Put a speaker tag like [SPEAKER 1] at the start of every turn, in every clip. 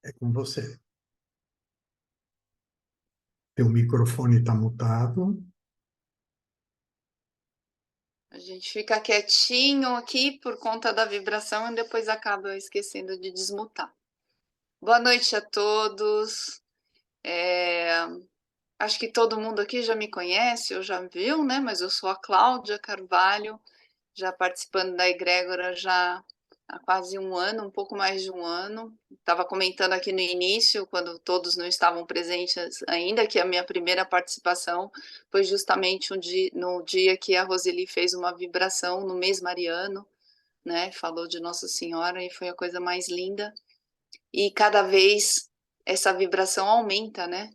[SPEAKER 1] É com você. Teu microfone está mutado.
[SPEAKER 2] A gente fica quietinho aqui por conta da vibração e depois acaba esquecendo de desmutar. Boa noite a todos. Acho que todo mundo aqui já me conhece, ou já viu, né? Mas eu sou a Cláudia Carvalho, já participando da egrégora já há quase um ano, um pouco mais de um ano. Estava comentando aqui no início, quando todos não estavam presentes ainda, que a minha primeira participação foi justamente no dia que a Roseli fez uma vibração no mês mariano, né? Falou de Nossa Senhora e foi a coisa mais linda. E cada vez essa vibração aumenta, né?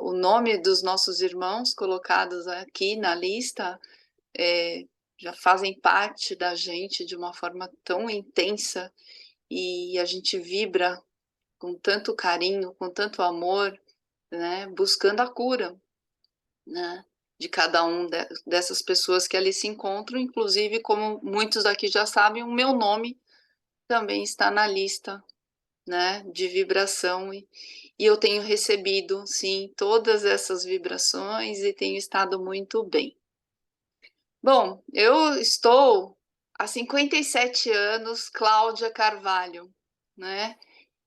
[SPEAKER 2] O nome dos nossos irmãos colocados aqui na lista é, já fazem parte da gente de uma forma tão intensa e a gente vibra com tanto carinho, com tanto amor, né, buscando a cura, né, de cada dessas pessoas que ali se encontram, inclusive, como muitos aqui já sabem, o meu nome também está na lista, né, de vibração e eu tenho recebido, sim, todas essas vibrações e tenho estado muito bem. Bom, eu estou há 57 anos, Cláudia Carvalho, né?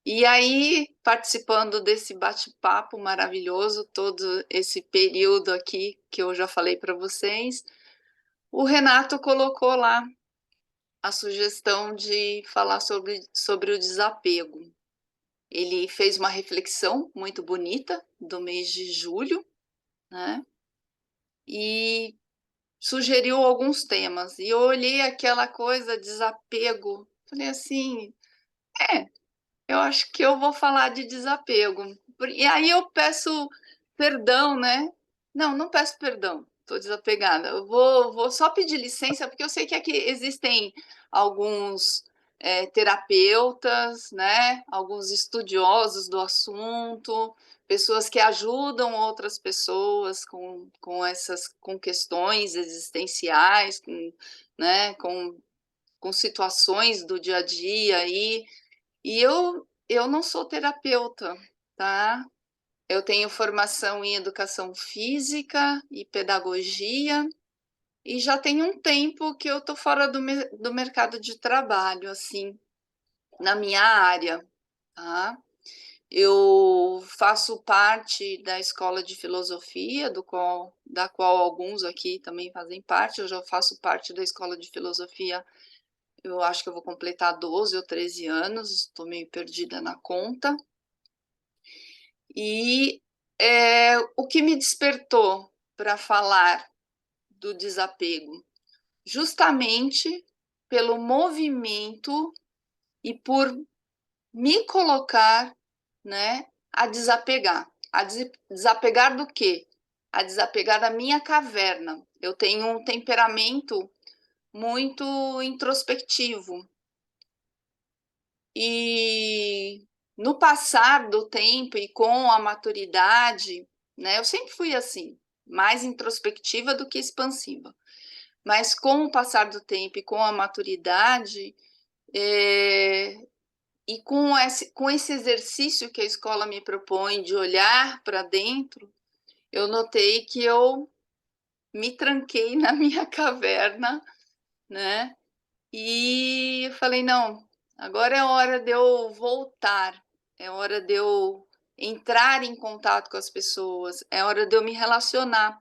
[SPEAKER 2] E aí, participando desse bate-papo maravilhoso, todo esse período aqui que eu já falei para vocês, o Renato colocou lá a sugestão de falar sobre o desapego. Ele fez uma reflexão muito bonita do mês de julho, né? E sugeriu alguns temas. E eu olhei aquela coisa, desapego, falei assim, é, eu acho que eu vou falar de desapego. E aí eu peço perdão, né? Não, não peço perdão, estou desapegada. Eu vou só pedir licença, porque eu sei que aqui existem alguns terapeutas, né? Alguns estudiosos do assunto, pessoas que ajudam outras pessoas com questões existenciais, né? Com situações do dia a dia aí. E eu não sou terapeuta, tá? Eu tenho formação em educação física e pedagogia e já tem um tempo que eu tô fora do mercado de trabalho, assim, na minha área, tá? Eu faço parte da escola de filosofia, da qual alguns aqui também fazem parte. Eu já faço parte da escola de filosofia, eu acho que eu vou completar 12 ou 13 anos, estou meio perdida na conta. E o que me despertou para falar do desapego? Justamente pelo movimento e por me colocar, né, a desapegar. Desapegar do quê? A desapegar da minha caverna. Eu tenho um temperamento muito introspectivo. E no passar do tempo e com a maturidade, né, eu sempre fui assim, mais introspectiva do que expansiva. Mas com o passar do tempo e com a maturidade, e com esse exercício que a escola me propõe de olhar para dentro, eu notei que eu me tranquei na minha caverna, né? E eu falei, não, agora é hora de eu voltar, é hora de eu entrar em contato com as pessoas, é hora de eu me relacionar.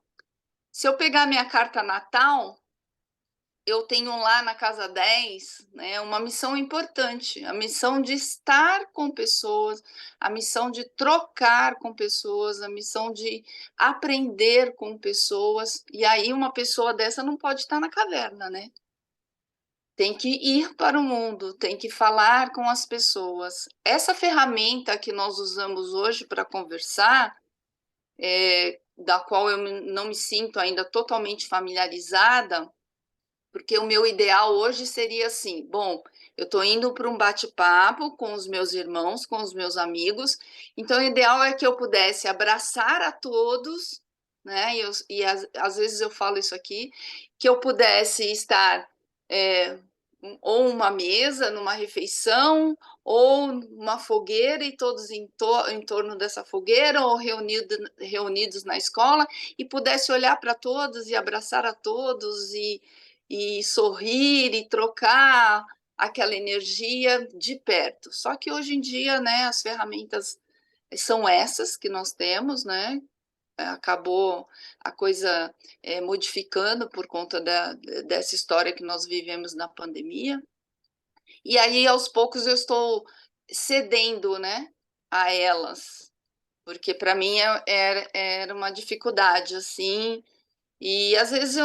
[SPEAKER 2] Se eu pegar minha carta natal, eu tenho lá na casa 10, né, uma missão importante, a missão de estar com pessoas, a missão de trocar com pessoas, a missão de aprender com pessoas. E aí uma pessoa dessa não pode estar na caverna, né? Tem que ir para o mundo, tem que falar com as pessoas. Essa ferramenta que nós usamos hoje para conversar, da qual eu não me sinto ainda totalmente familiarizada, porque o meu ideal hoje seria assim: bom, eu estou indo para um bate-papo com os meus irmãos, com os meus amigos, então o ideal é que eu pudesse abraçar a todos, né? Às vezes eu falo isso aqui, que eu pudesse estar. Ou uma mesa numa refeição, ou uma fogueira e todos em torno dessa fogueira, ou reunidos na escola, e pudesse olhar para todos e abraçar a todos e sorrir e trocar aquela energia de perto. Só que hoje em dia, né, as ferramentas são essas que nós temos, né? Acabou a coisa modificando por conta dessa história que nós vivemos na pandemia. E aí, aos poucos, eu estou cedendo, né, a elas, porque para mim era uma dificuldade, assim, e às vezes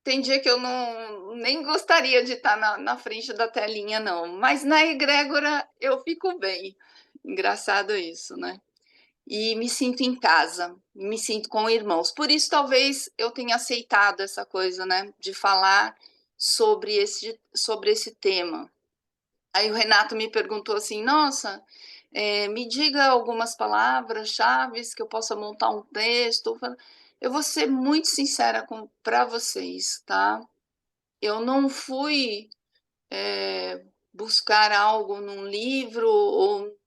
[SPEAKER 2] tem dia que eu não nem gostaria de estar na frente da telinha, não, mas na egrégora eu fico bem. Engraçado isso, né? E me sinto em casa, me sinto com irmãos. Por isso, talvez eu tenha aceitado essa coisa, né, de falar sobre esse tema. Aí o Renato me perguntou assim: Nossa, me diga algumas palavras-chave que eu possa montar um texto. Eu vou ser muito sincera para vocês, tá? Eu não fui buscar algo num livro ou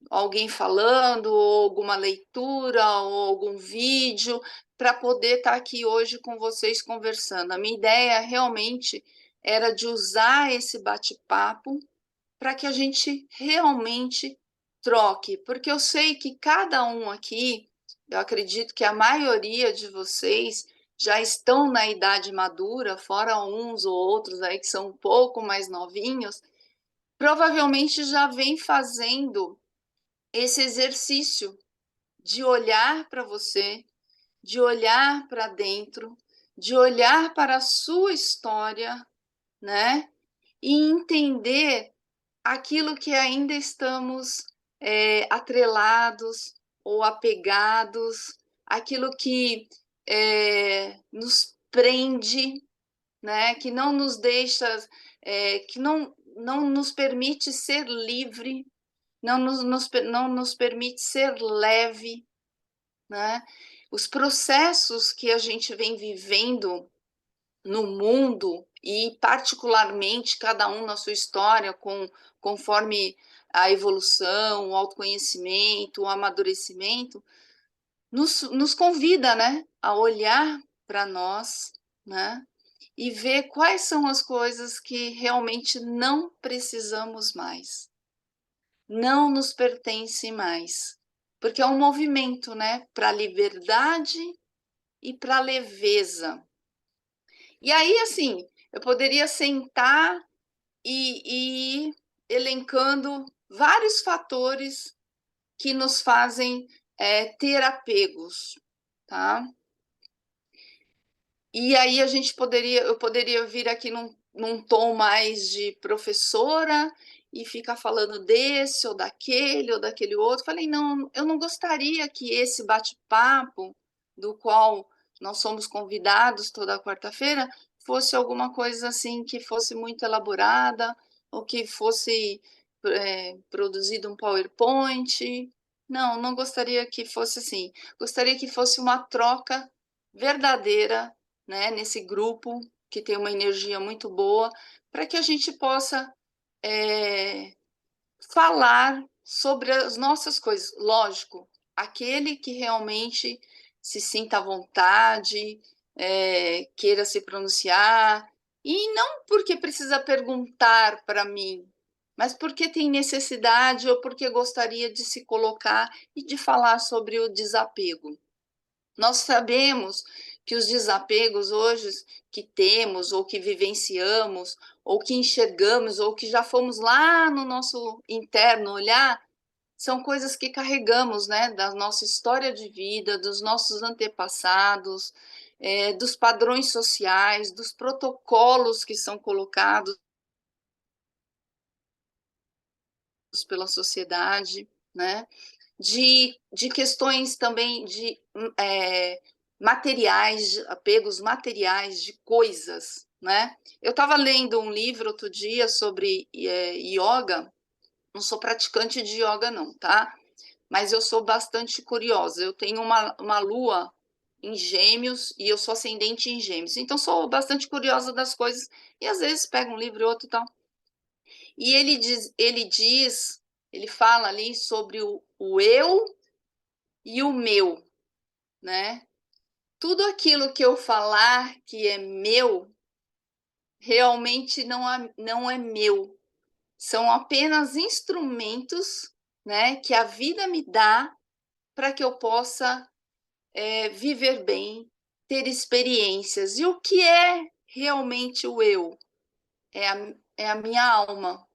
[SPEAKER 2] alguém falando, ou alguma leitura, ou algum vídeo, para poder estar aqui hoje com vocês conversando. A minha ideia realmente era de usar esse bate-papo para que a gente realmente troque, porque eu sei que cada um aqui, eu acredito que a maioria de vocês já estão na idade madura, fora uns ou outros aí que são um pouco mais novinhos, provavelmente já vem fazendo esse exercício de olhar para você, de olhar para dentro, de olhar para a sua história, né? E entender aquilo que ainda estamos atrelados ou apegados, aquilo que nos prende, né? Que não nos deixa, que não nos permite ser livre, não nos permite ser leve, né? Os processos que a gente vem vivendo no mundo, e particularmente cada um na sua história, conforme a evolução, o autoconhecimento, o amadurecimento, nos convida, né, a olhar para nós, né, e ver quais são as coisas que realmente não precisamos mais, não nos pertence mais, porque é um movimento, né, para a liberdade e para a leveza. E aí, assim, eu poderia sentar e ir elencando vários fatores que nos fazem ter apegos, tá? E aí eu poderia vir aqui num tom mais de professora e ficar falando desse ou daquele outro. Falei, não, eu não gostaria que esse bate-papo, do qual nós somos convidados toda quarta-feira, fosse alguma coisa assim que fosse muito elaborada, ou que fosse produzido um PowerPoint. Não, não gostaria que fosse assim. Gostaria que fosse uma troca verdadeira, né, nesse grupo que tem uma energia muito boa, para que a gente possa falar sobre as nossas coisas. Lógico, aquele que realmente se sinta à vontade, queira se pronunciar, e não porque precisa perguntar para mim, mas porque tem necessidade ou porque gostaria de se colocar e de falar sobre o desapego. Nós sabemos que os desapegos hoje que temos, ou que vivenciamos, ou que enxergamos, ou que já fomos lá no nosso interno olhar, são coisas que carregamos, né, da nossa história de vida, dos nossos antepassados, dos padrões sociais, dos protocolos que são colocados pela sociedade, né? De questões também de materiais, de apegos materiais, de coisas, né? Eu estava lendo um livro outro dia sobre yoga, não sou praticante de yoga não, tá? Mas eu sou bastante curiosa, eu tenho uma lua em gêmeos e eu sou ascendente em gêmeos, então sou bastante curiosa das coisas e às vezes pego um livro e outro e tal. E ele fala ali sobre o eu e o meu, né? Tudo aquilo que eu falar que é meu, realmente não é meu. São apenas instrumentos, né, que a vida me dá para que eu possa viver bem, ter experiências. E o que é realmente o eu? É a minha alma,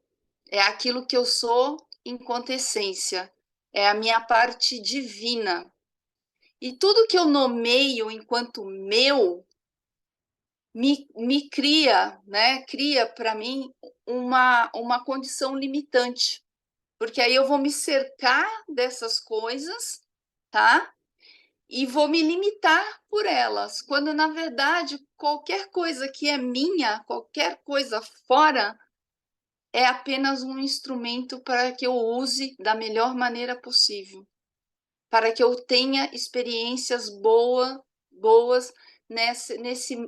[SPEAKER 2] é aquilo que eu sou enquanto essência, é a minha parte divina. E tudo que eu nomeio enquanto meu me cria, né? Cria para mim uma condição limitante, porque aí eu vou me cercar dessas coisas, tá? E vou me limitar por elas, quando na verdade qualquer coisa que é minha, qualquer coisa fora, é apenas um instrumento para que eu use da melhor maneira possível, para que eu tenha experiências boas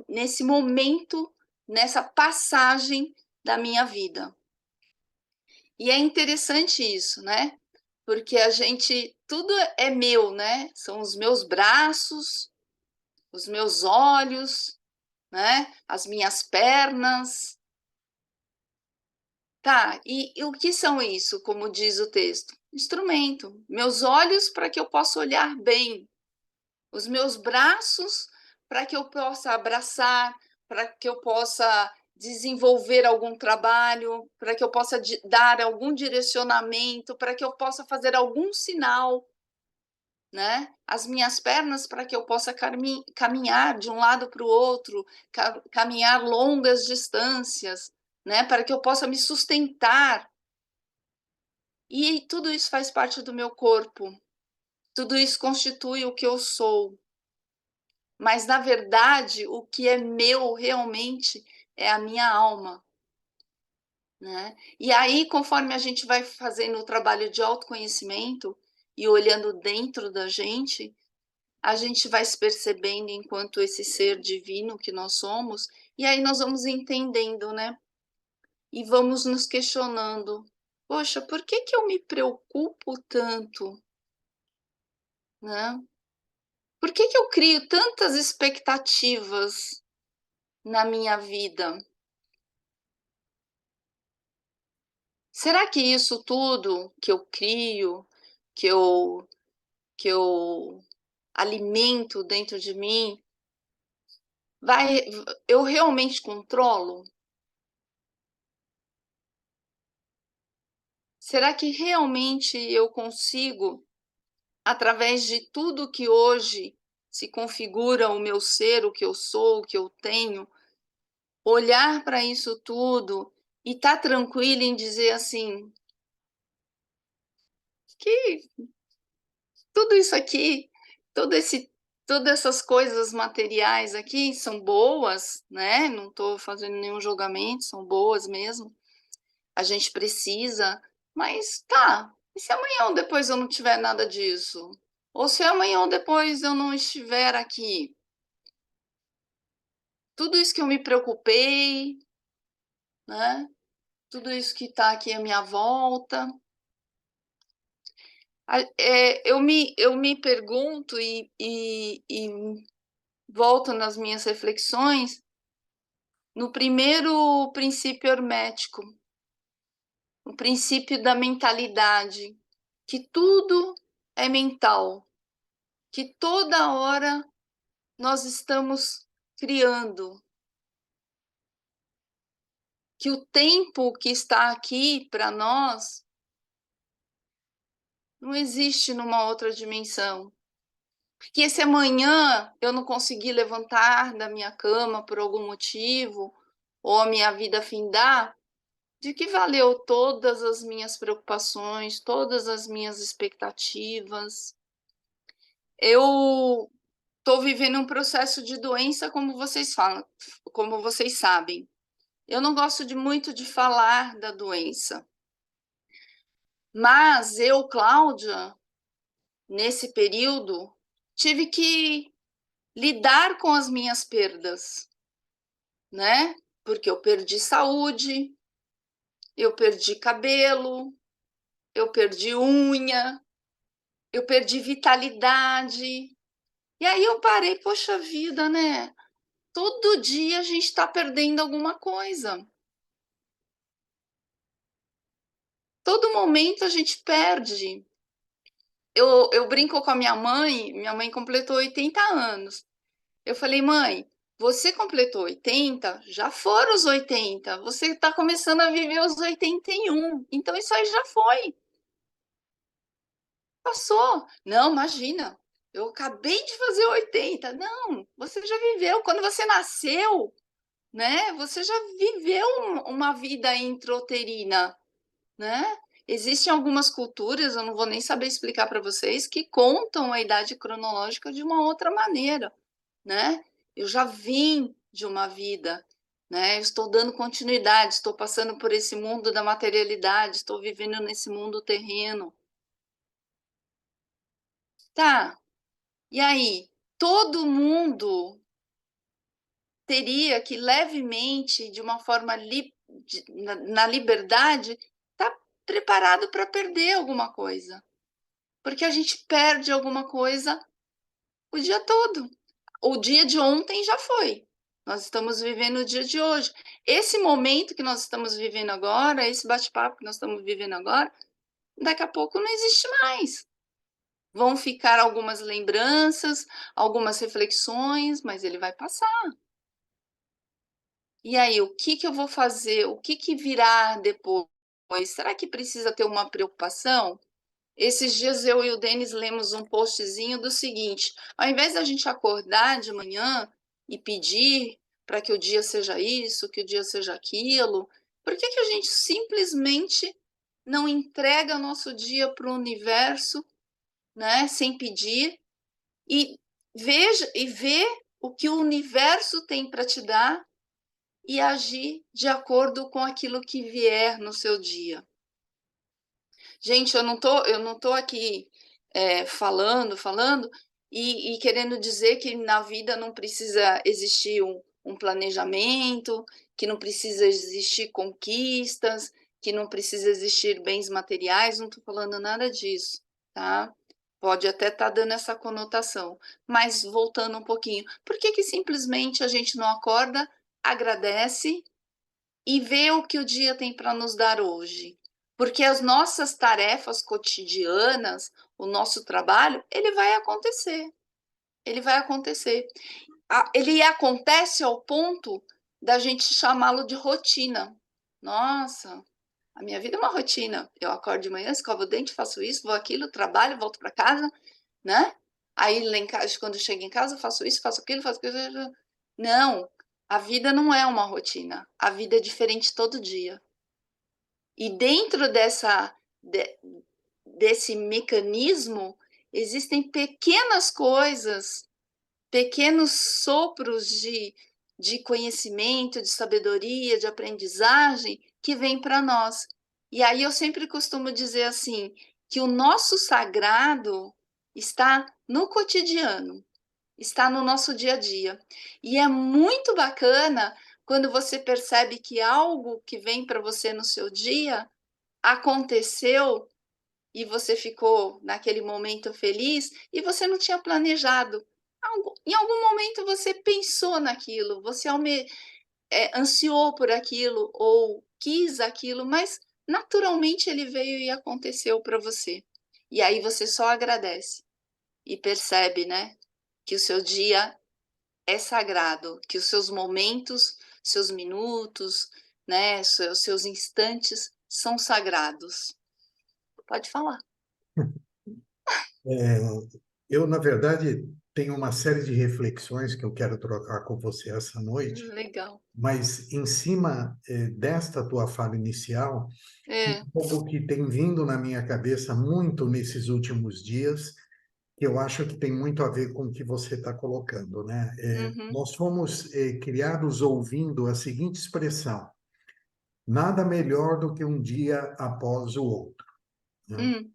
[SPEAKER 2] nesse momento, nessa passagem da minha vida. E é interessante isso, né? Porque tudo é meu, né? São os meus braços, os meus olhos, né? As minhas pernas. Tá, e o que são isso, como diz o texto? Instrumento. Meus olhos para que eu possa olhar bem, os meus braços para que eu possa abraçar, para que eu possa desenvolver algum trabalho, para que eu possa dar algum direcionamento, para que eu possa fazer algum sinal, né? As minhas pernas para que eu possa caminhar de um lado para o outro, caminhar longas distâncias, né? Para que eu possa me sustentar. E tudo isso faz parte do meu corpo. Tudo isso constitui o que eu sou. Mas, na verdade, o que é meu realmente é a minha alma, né? E aí, conforme a gente vai fazendo o trabalho de autoconhecimento e olhando dentro da gente, a gente vai se percebendo enquanto esse ser divino que nós somos, e aí nós vamos entendendo, né? E vamos nos questionando: poxa, por que que eu me preocupo tanto, né? Por que que eu crio tantas expectativas na minha vida? Será que isso tudo que eu crio, que eu, que eu alimento dentro de mim, eu realmente controlo? Será que realmente eu consigo, através de tudo que hoje se configura o meu ser, o que eu sou, o que eu tenho, olhar para isso tudo e estar tranquila em dizer assim, que tudo isso aqui, todo esse, todas essas coisas materiais aqui são boas, né? Não estou fazendo nenhum julgamento, são boas mesmo. A gente precisa, mas tá. E se amanhã ou depois eu não tiver nada disso? Ou se amanhã ou depois eu não estiver aqui? Tudo isso que eu me preocupei, né? Tudo isso que está aqui à minha volta. Eu me pergunto e volto nas minhas reflexões no primeiro princípio hermético, o princípio da mentalidade, que tudo é mental, que toda hora nós estamos criando, que o tempo que está aqui para nós não existe numa outra dimensão. Porque se amanhã eu não conseguir levantar da minha cama por algum motivo, ou a minha vida findar, de que valeu todas as minhas preocupações, todas as minhas expectativas? Eu estou vivendo um processo de doença, como vocês falam, como vocês sabem. Eu não gosto muito de falar da doença, mas eu, Cláudia, nesse período, tive que lidar com as minhas perdas, né? Porque eu perdi saúde, eu perdi cabelo, eu perdi unha, eu perdi vitalidade. E aí eu parei, poxa vida, né? Todo dia a gente está perdendo alguma coisa. Todo momento a gente perde. Eu brinco com a minha mãe completou 80 anos. Eu falei, mãe, você completou 80, já foram os 80, você está começando a viver os 81, então isso aí já foi, passou. Não, imagina, eu acabei de fazer 80. Não, você já viveu, quando você nasceu, né? Você já viveu uma vida intrauterina, né? Existem algumas culturas, eu não vou nem saber explicar para vocês, que contam a idade cronológica de uma outra maneira, né? Eu já vim de uma vida, né? Eu estou dando continuidade, estou passando por esse mundo da materialidade, estou vivendo nesse mundo terreno. Tá, e aí? Todo mundo teria que levemente, de uma forma na liberdade, estar preparado para perder alguma coisa. Porque a gente perde alguma coisa o dia todo. O dia de ontem já foi. Nós estamos vivendo o dia de hoje. Esse momento que nós estamos vivendo agora, esse bate-papo que nós estamos vivendo agora, daqui a pouco não existe mais. Vão ficar algumas lembranças, algumas reflexões, mas ele vai passar. E aí, o que que eu vou fazer? O que que virá depois? Será que precisa ter uma preocupação? Esses dias eu e o Denis lemos um postzinho do seguinte: ao invés da gente acordar de manhã e pedir para que o dia seja isso, que o dia seja aquilo, por que que a gente simplesmente não entrega nosso dia para o universo, né, sem pedir e veja e vê o que o universo tem para te dar e agir de acordo com aquilo que vier no seu dia? Gente, eu não tô aqui falando e querendo dizer que na vida não precisa existir um planejamento, que não precisa existir conquistas, que não precisa existir bens materiais, não estou falando nada disso, tá? Pode até estar dando essa conotação, mas voltando um pouquinho, por que que simplesmente a gente não acorda, agradece e ver o que o dia tem para nos dar hoje. Porque as nossas tarefas cotidianas, o nosso trabalho, ele vai acontecer. Ele vai acontecer. Ele acontece ao ponto da gente chamá-lo de rotina. Nossa, a minha vida é uma rotina. Eu acordo de manhã, escovo o dente, faço isso, vou aquilo, trabalho, volto para casa, né? Aí lá em casa, quando eu chego em casa, faço isso, faço aquilo, faço aquilo. Não, a vida não é uma rotina. A vida é diferente todo dia. E dentro desse mecanismo, existem pequenas coisas, pequenos sopros de conhecimento, de sabedoria, de aprendizagem que vêm para nós. E aí eu sempre costumo dizer assim, que o nosso sagrado está no cotidiano, está no nosso dia a dia. E é muito bacana quando você percebe que algo que vem para você no seu dia aconteceu e você ficou naquele momento feliz e você não tinha planejado. Em algum momento você pensou naquilo, você ansiou por aquilo ou quis aquilo, mas naturalmente ele veio e aconteceu para você. E aí você só agradece e percebe, né, que o seu dia é sagrado, que os seus momentos, seus minutos, né, seus instantes são sagrados. Pode falar.
[SPEAKER 1] É, eu, na verdade, tenho uma série de reflexões que eu quero trocar com você essa noite,
[SPEAKER 2] Legal.
[SPEAKER 1] mas em cima, desta tua fala inicial,
[SPEAKER 2] É.
[SPEAKER 1] algo que tem vindo na minha cabeça muito nesses últimos dias, que eu acho que tem muito a ver com o que você está colocando, né?
[SPEAKER 2] Uhum.
[SPEAKER 1] Nós fomos, criados ouvindo a seguinte expressão: nada melhor do que um dia após o outro, né?
[SPEAKER 2] Hum.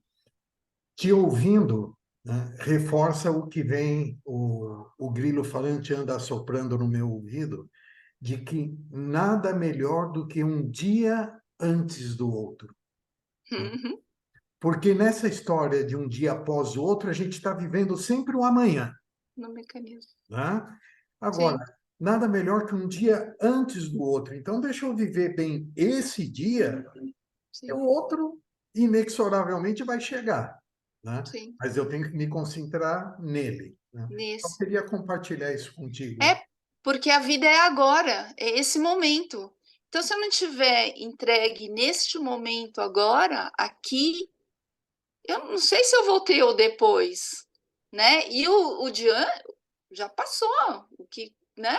[SPEAKER 1] Te ouvindo, né, reforça o que vem, o grilo falante anda assoprando no meu ouvido, de que nada melhor do que um dia antes do outro.
[SPEAKER 2] Uhum.
[SPEAKER 1] Porque nessa história de um dia após o outro, a gente está vivendo sempre o amanhã,
[SPEAKER 2] No mecanismo.
[SPEAKER 1] né? Agora,
[SPEAKER 2] Sim,
[SPEAKER 1] nada melhor que um dia antes do outro. Então, deixa eu viver bem esse dia, e o
[SPEAKER 2] sim,
[SPEAKER 1] outro inexoravelmente vai chegar, né?
[SPEAKER 2] sim.
[SPEAKER 1] Mas eu tenho que me concentrar nele, né? Eu
[SPEAKER 2] Nesse.
[SPEAKER 1] queria compartilhar isso contigo.
[SPEAKER 2] É porque a vida é agora, é esse momento. Então, se eu não tiver entregue neste momento agora, aqui, eu não sei se eu vou ter ou depois, né? E o de já passou, o que, né?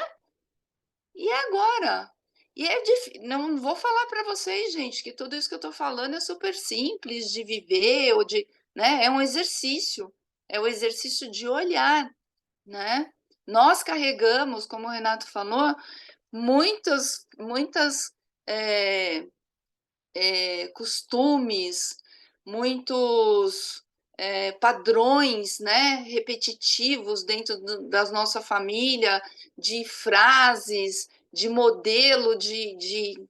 [SPEAKER 2] E é agora. E é difícil. Não vou falar para vocês, gente, que tudo isso que eu estou falando é super simples de viver ou de, né? É um exercício. É o exercício de olhar, né? Nós carregamos, como o Renato falou, muitas é, costumes, muitos padrões, né, repetitivos dentro da nossa família, de frases, de modelo de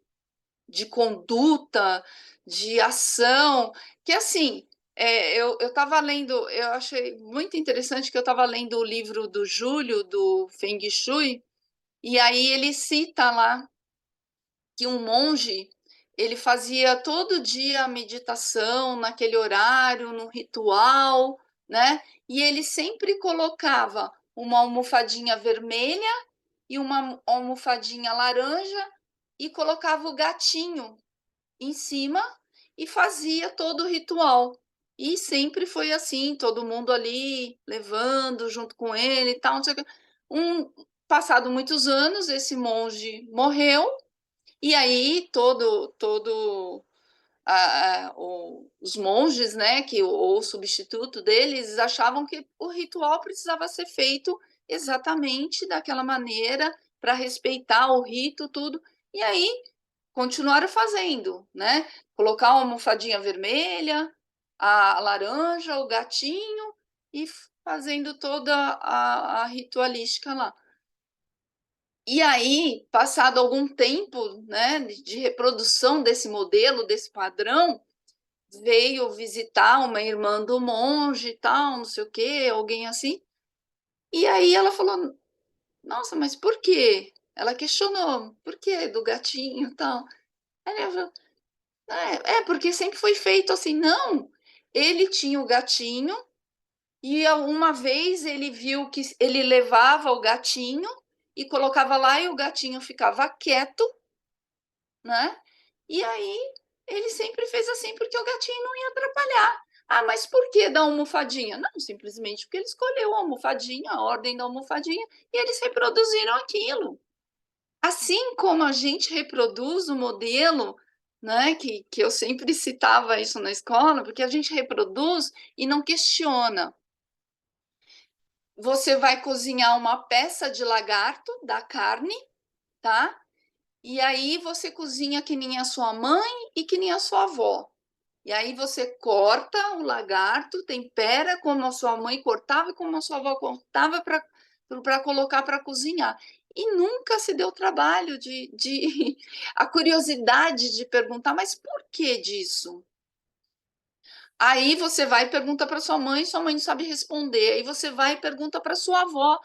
[SPEAKER 2] conduta, de ação, que assim, eu estava lendo, eu achei muito interessante que eu estava lendo o livro do Júlio, do Feng Shui, e aí ele cita lá que um monge ele fazia todo dia a meditação naquele horário, no ritual, né? E ele sempre colocava uma almofadinha vermelha e uma almofadinha laranja e colocava o gatinho em cima e fazia todo o ritual. E sempre foi assim, todo mundo ali levando junto com ele e tal, não sei o quê. Passado muitos anos, esse monge morreu e aí os monges, né, que ou o substituto deles achavam que o ritual precisava ser feito exatamente daquela maneira para respeitar o rito tudo. E aí continuaram fazendo, né? Colocar uma almofadinha vermelha, a laranja, o gatinho e fazendo toda a ritualística lá. E aí, passado algum tempo, né, de reprodução desse modelo, desse padrão, veio visitar uma irmã do monge e tal, não sei o quê, alguém assim. E aí ela falou: Nossa, mas por quê? Ela questionou: Por quê do gatinho e tal? Aí ela falou: porque sempre foi feito assim. Não, ele tinha o gatinho e uma vez ele viu que ele levava o gatinho e colocava lá e o gatinho ficava quieto, né? E aí ele sempre fez assim porque o gatinho não ia atrapalhar. Ah, mas por que da almofadinha? Não, simplesmente porque ele escolheu a almofadinha, a ordem da almofadinha, e eles reproduziram aquilo. Assim como a gente reproduz o modelo, né, que eu sempre citava isso na escola, porque a gente reproduz e não questiona. Você vai cozinhar uma peça de lagarto da carne, tá? E aí você cozinha que nem a sua mãe e que nem a sua avó. E aí você corta o lagarto, tempera como a sua mãe cortava e como a sua avó cortava para colocar para cozinhar. E nunca se deu trabalho de a curiosidade de perguntar, mas por que disso? Aí você vai e pergunta para sua mãe não sabe responder. Aí você vai e pergunta para sua avó,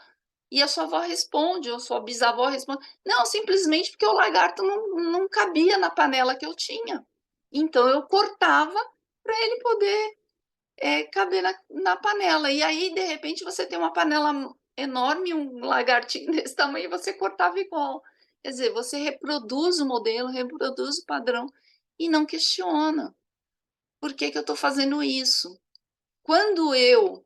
[SPEAKER 2] e a sua avó responde, ou sua bisavó responde. Não, simplesmente porque o lagarto não cabia na panela que eu tinha. Então eu cortava para ele poder caber na panela. E aí, de repente, você tem uma panela enorme, um lagartinho desse tamanho, e você cortava igual. Quer dizer, você reproduz o modelo, reproduz o padrão e não questiona. Por que que eu estou fazendo isso? Quando eu,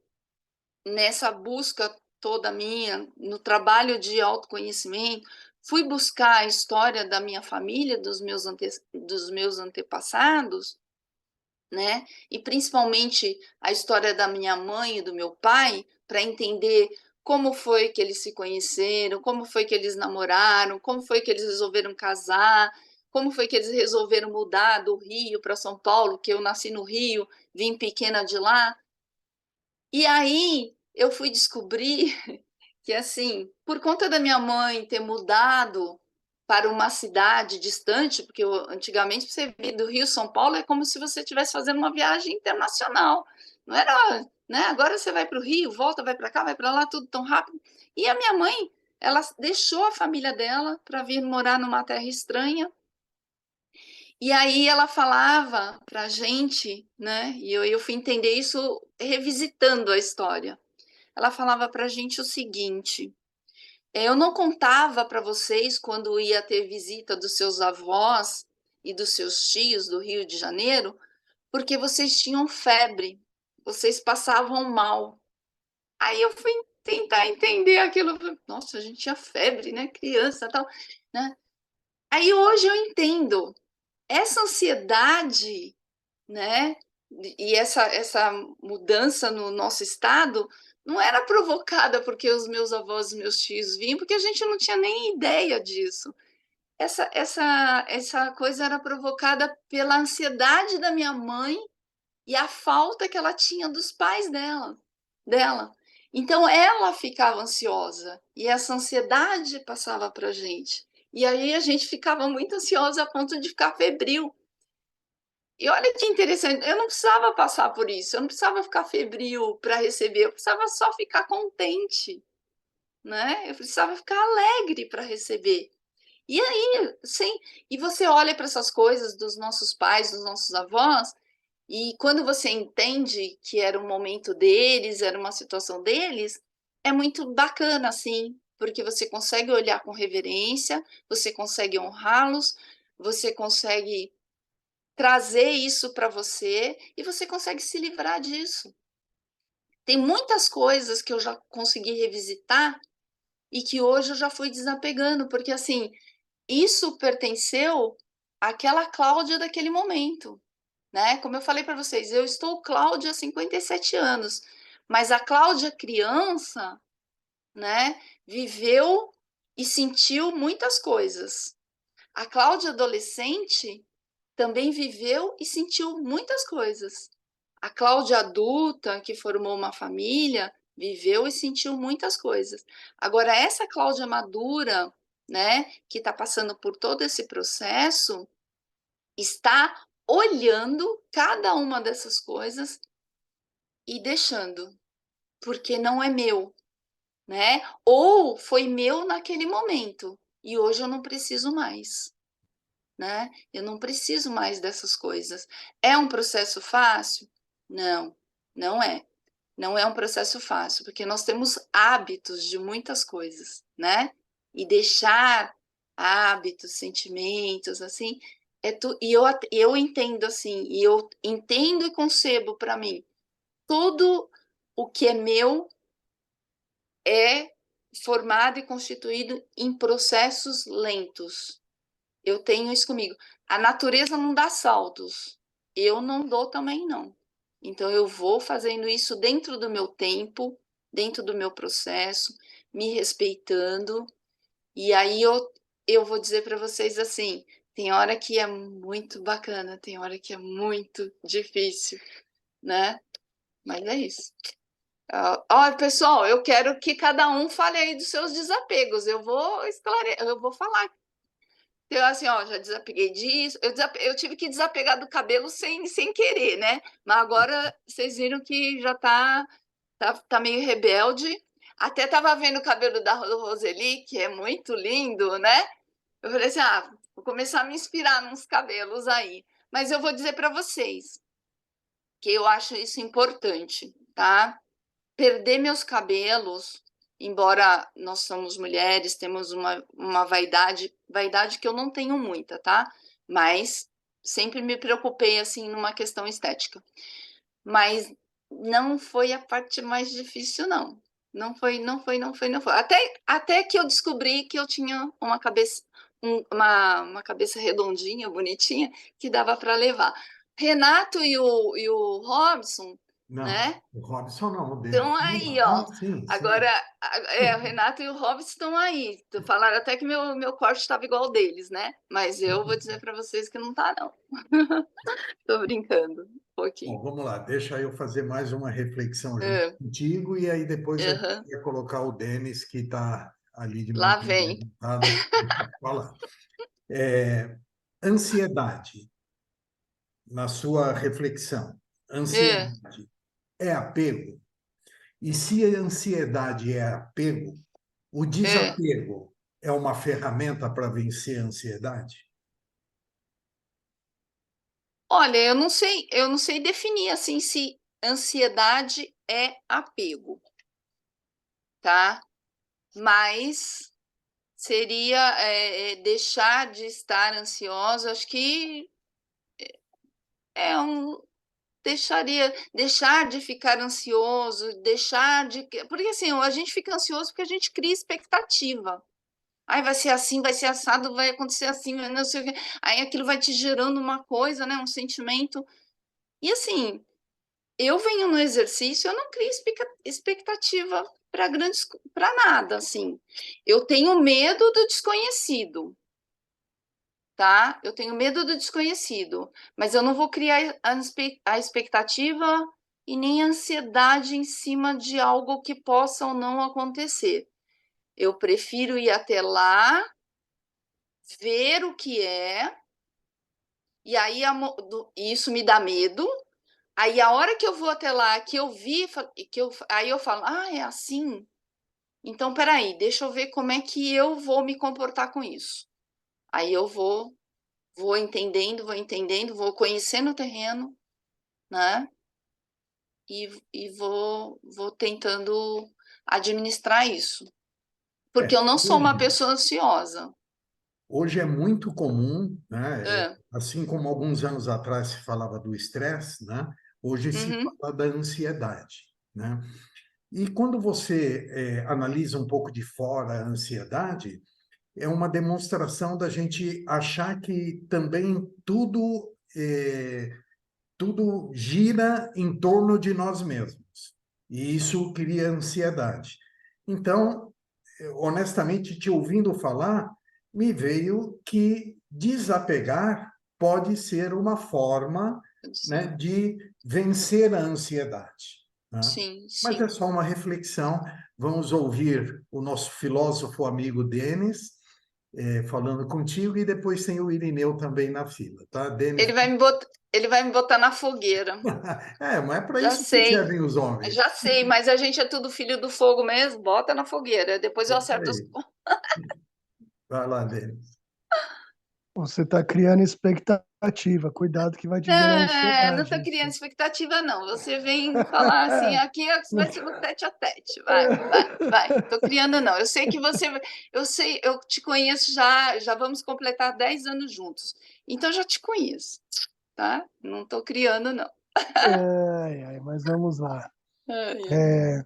[SPEAKER 2] nessa busca toda minha, no trabalho de autoconhecimento, fui buscar a história da minha família, dos meus antepassados, né? E principalmente a história da minha mãe e do meu pai, para entender como foi que eles se conheceram, como foi que eles namoraram, como foi que eles resolveram casar, como foi que eles resolveram mudar do Rio para São Paulo, que eu nasci no Rio, vim pequena de lá. E aí eu fui descobrir que, assim, por conta da minha mãe ter mudado, para uma cidade distante, porque antigamente você vir do Rio São Paulo é como se você estivesse fazendo uma viagem internacional. Não era, né? Agora você vai para o Rio, volta, vai para cá, vai para lá, tudo tão rápido. E a minha mãe, ela deixou a família dela para vir morar numa terra estranha. E aí ela falava para a gente, né? E eu fui entender isso revisitando a história. Ela falava para a gente o seguinte: eu não contava para vocês quando ia ter visita dos seus avós e dos seus tios do Rio de Janeiro, porque vocês tinham febre, vocês passavam mal. Aí eu fui tentar entender aquilo. Nossa, a gente tinha febre, né? Criança, tal, né? Aí hoje eu entendo essa ansiedade, né? E essa mudança no nosso estado não era provocada porque os meus avós e meus tios vinham, porque a gente não tinha nem ideia disso. Essa coisa era provocada pela ansiedade da minha mãe e a falta que ela tinha dos pais dela. Então ela ficava ansiosa e essa ansiedade passava para a gente. E aí a gente ficava muito ansiosa a ponto de ficar febril. E olha que interessante, eu não precisava passar por isso, eu não precisava ficar febril para receber, eu precisava só ficar contente, né? Eu precisava ficar alegre para receber. E aí, sim, e você olha para essas coisas dos nossos pais, dos nossos avós, e quando você entende que era um momento deles, era uma situação deles, é muito bacana, assim, porque você consegue olhar com reverência, você consegue honrá-los, você consegue trazer isso para você e você consegue se livrar disso. Tem muitas coisas que eu já consegui revisitar e que hoje eu já fui desapegando, porque assim, isso pertenceu àquela Cláudia daquele momento, né? Como eu falei para vocês, eu estou Cláudia há 57 anos, mas a Cláudia criança, né, viveu e sentiu muitas coisas. A Cláudia adolescente também viveu e sentiu muitas coisas. A Cláudia adulta, que formou uma família, viveu e sentiu muitas coisas. Agora, essa Cláudia madura, né, que está passando por todo esse processo, está olhando cada uma dessas coisas e deixando, porque não é meu, né? Ou foi meu naquele momento e hoje eu não preciso mais. Né? Eu não preciso mais dessas coisas. É um processo fácil? Não, não é. Não é um processo fácil, porque nós temos hábitos de muitas coisas, né? E deixar hábitos, sentimentos, assim, eu entendo assim, e eu entendo e concebo para mim, tudo o que é meu é formado e constituído em processos lentos. Eu tenho isso comigo. A natureza não dá saltos. Eu não dou também, não. Então, eu vou fazendo isso dentro do meu tempo, dentro do meu processo, me respeitando. E aí eu vou dizer para vocês assim: tem hora que é muito bacana, tem hora que é muito difícil, né? Mas é isso. Pessoal, eu quero que cada um fale aí dos seus desapegos. Eu vou falar. Eu, assim, ó, já desapeguei disso. Eu tive que desapegar do cabelo sem querer, né? Mas agora vocês viram que já tá meio rebelde. Até tava vendo o cabelo do Roseli, que é muito lindo, né? Eu falei assim, vou começar a me inspirar nos cabelos aí. Mas eu vou dizer para vocês que eu acho isso importante, tá? Perder meus cabelos, embora nós somos mulheres, temos uma vaidade que eu não tenho muita, tá? Mas sempre me preocupei assim numa questão estética. Mas não foi a parte mais difícil, não. Não foi. Até que eu descobri que eu tinha uma cabeça, uma cabeça redondinha, bonitinha, que dava para levar. Renato e o Robson,
[SPEAKER 1] Não,
[SPEAKER 2] né?
[SPEAKER 1] o Robson não, o Denis.
[SPEAKER 2] Estão aí, ó.
[SPEAKER 1] Sim, sim.
[SPEAKER 2] Agora, o Renato e o Robson estão aí. Falaram até que meu corte estava igual ao deles, né? Mas eu vou dizer para vocês que não tá, não. Tô brincando um
[SPEAKER 1] Bom,
[SPEAKER 2] pouquinho.
[SPEAKER 1] vamos lá, deixa eu fazer mais uma reflexão junto
[SPEAKER 2] É,
[SPEAKER 1] contigo e aí depois a gente
[SPEAKER 2] aham,
[SPEAKER 1] vai colocar o Denis, que está ali de
[SPEAKER 2] Lá
[SPEAKER 1] muito bem
[SPEAKER 2] vem.
[SPEAKER 1] montada, falar. Ansiedade, na sua reflexão,
[SPEAKER 2] É,
[SPEAKER 1] ansiedade é apego? E se a ansiedade é apego, o
[SPEAKER 2] é.
[SPEAKER 1] desapego é uma ferramenta para vencer a ansiedade?
[SPEAKER 2] Olha, eu não sei definir assim se ansiedade é apego, tá? Mas seria deixar de estar ansiosa. Acho que é um deixar de ficar ansioso, deixar de porque assim a gente fica ansioso porque a gente cria expectativa. Aí vai ser assim, vai ser assado, vai acontecer assim, não sei o quê. Aí aquilo vai te gerando uma coisa, né, um sentimento. E assim, eu venho no exercício, eu não crio expectativa para nada, assim. Eu tenho medo do desconhecido, tá? Eu tenho medo do desconhecido, mas eu não vou criar a expectativa e nem a ansiedade em cima de algo que possa ou não acontecer. Eu prefiro ir até lá, ver o que é, e aí isso me dá medo. Aí a hora que eu vou até lá, que eu vi, aí eu falo, ah, é assim? Então, peraí, deixa eu ver como é que eu vou me comportar com isso. Aí eu vou entendendo, vou conhecendo o terreno, né? Vou tentando administrar isso. Porque
[SPEAKER 1] É,
[SPEAKER 2] eu não sou uma
[SPEAKER 1] hoje,
[SPEAKER 2] pessoa ansiosa.
[SPEAKER 1] hoje é muito comum, né?
[SPEAKER 2] É,
[SPEAKER 1] Assim como alguns anos atrás se falava do estresse, né? Hoje se
[SPEAKER 2] uhum,
[SPEAKER 1] fala da ansiedade, né? E quando você analisa um pouco de fora a ansiedade, é uma demonstração da gente achar que também tudo gira em torno de nós mesmos. E isso cria ansiedade. Então, honestamente, te ouvindo falar, me veio que desapegar pode ser uma forma, né, de vencer a ansiedade, né?
[SPEAKER 2] sim,
[SPEAKER 1] Mas é
[SPEAKER 2] sim.
[SPEAKER 1] só uma reflexão. Vamos ouvir o nosso filósofo amigo Denis, falando contigo, e depois tem o Irineu também na fila, tá? Denis,
[SPEAKER 2] Ele vai me botar na fogueira.
[SPEAKER 1] mas é para
[SPEAKER 2] Já
[SPEAKER 1] isso que
[SPEAKER 2] sei,
[SPEAKER 1] servem os homens.
[SPEAKER 2] já sei, mas a gente é tudo filho do fogo mesmo, bota na fogueira. Depois
[SPEAKER 1] É
[SPEAKER 2] eu
[SPEAKER 1] isso
[SPEAKER 2] acerto os.
[SPEAKER 1] aí. Vai lá, Denis.
[SPEAKER 3] Você está criando expectativa. Cuidado que vai te gerar
[SPEAKER 2] Não
[SPEAKER 3] ansiedade
[SPEAKER 2] estou criando
[SPEAKER 3] isso.
[SPEAKER 2] expectativa, não. Você vem falar assim, aqui vai ser no tete a tete. Vai, vai, vai. Estou criando, não. Eu sei que você. Eu sei, eu te conheço já vamos completar 10 anos juntos. Então já te conheço, tá? Não estou criando, não.
[SPEAKER 3] Ai, ai, mas vamos lá.
[SPEAKER 2] Ai, ai.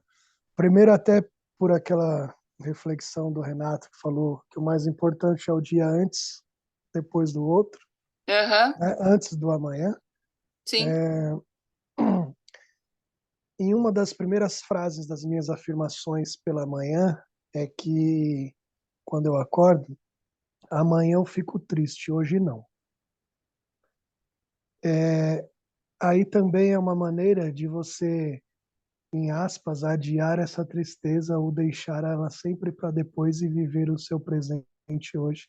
[SPEAKER 3] Primeiro, até por aquela reflexão do Renato que falou que o mais importante é o dia antes, depois do outro,
[SPEAKER 2] Aham,
[SPEAKER 3] né? Antes do amanhã.
[SPEAKER 2] sim,
[SPEAKER 3] Em uma das primeiras frases das minhas afirmações pela manhã é que quando eu acordo, amanhã eu fico triste, hoje não. Aí também é uma maneira de você, em aspas, adiar essa tristeza ou deixar ela sempre para depois e viver o seu presente hoje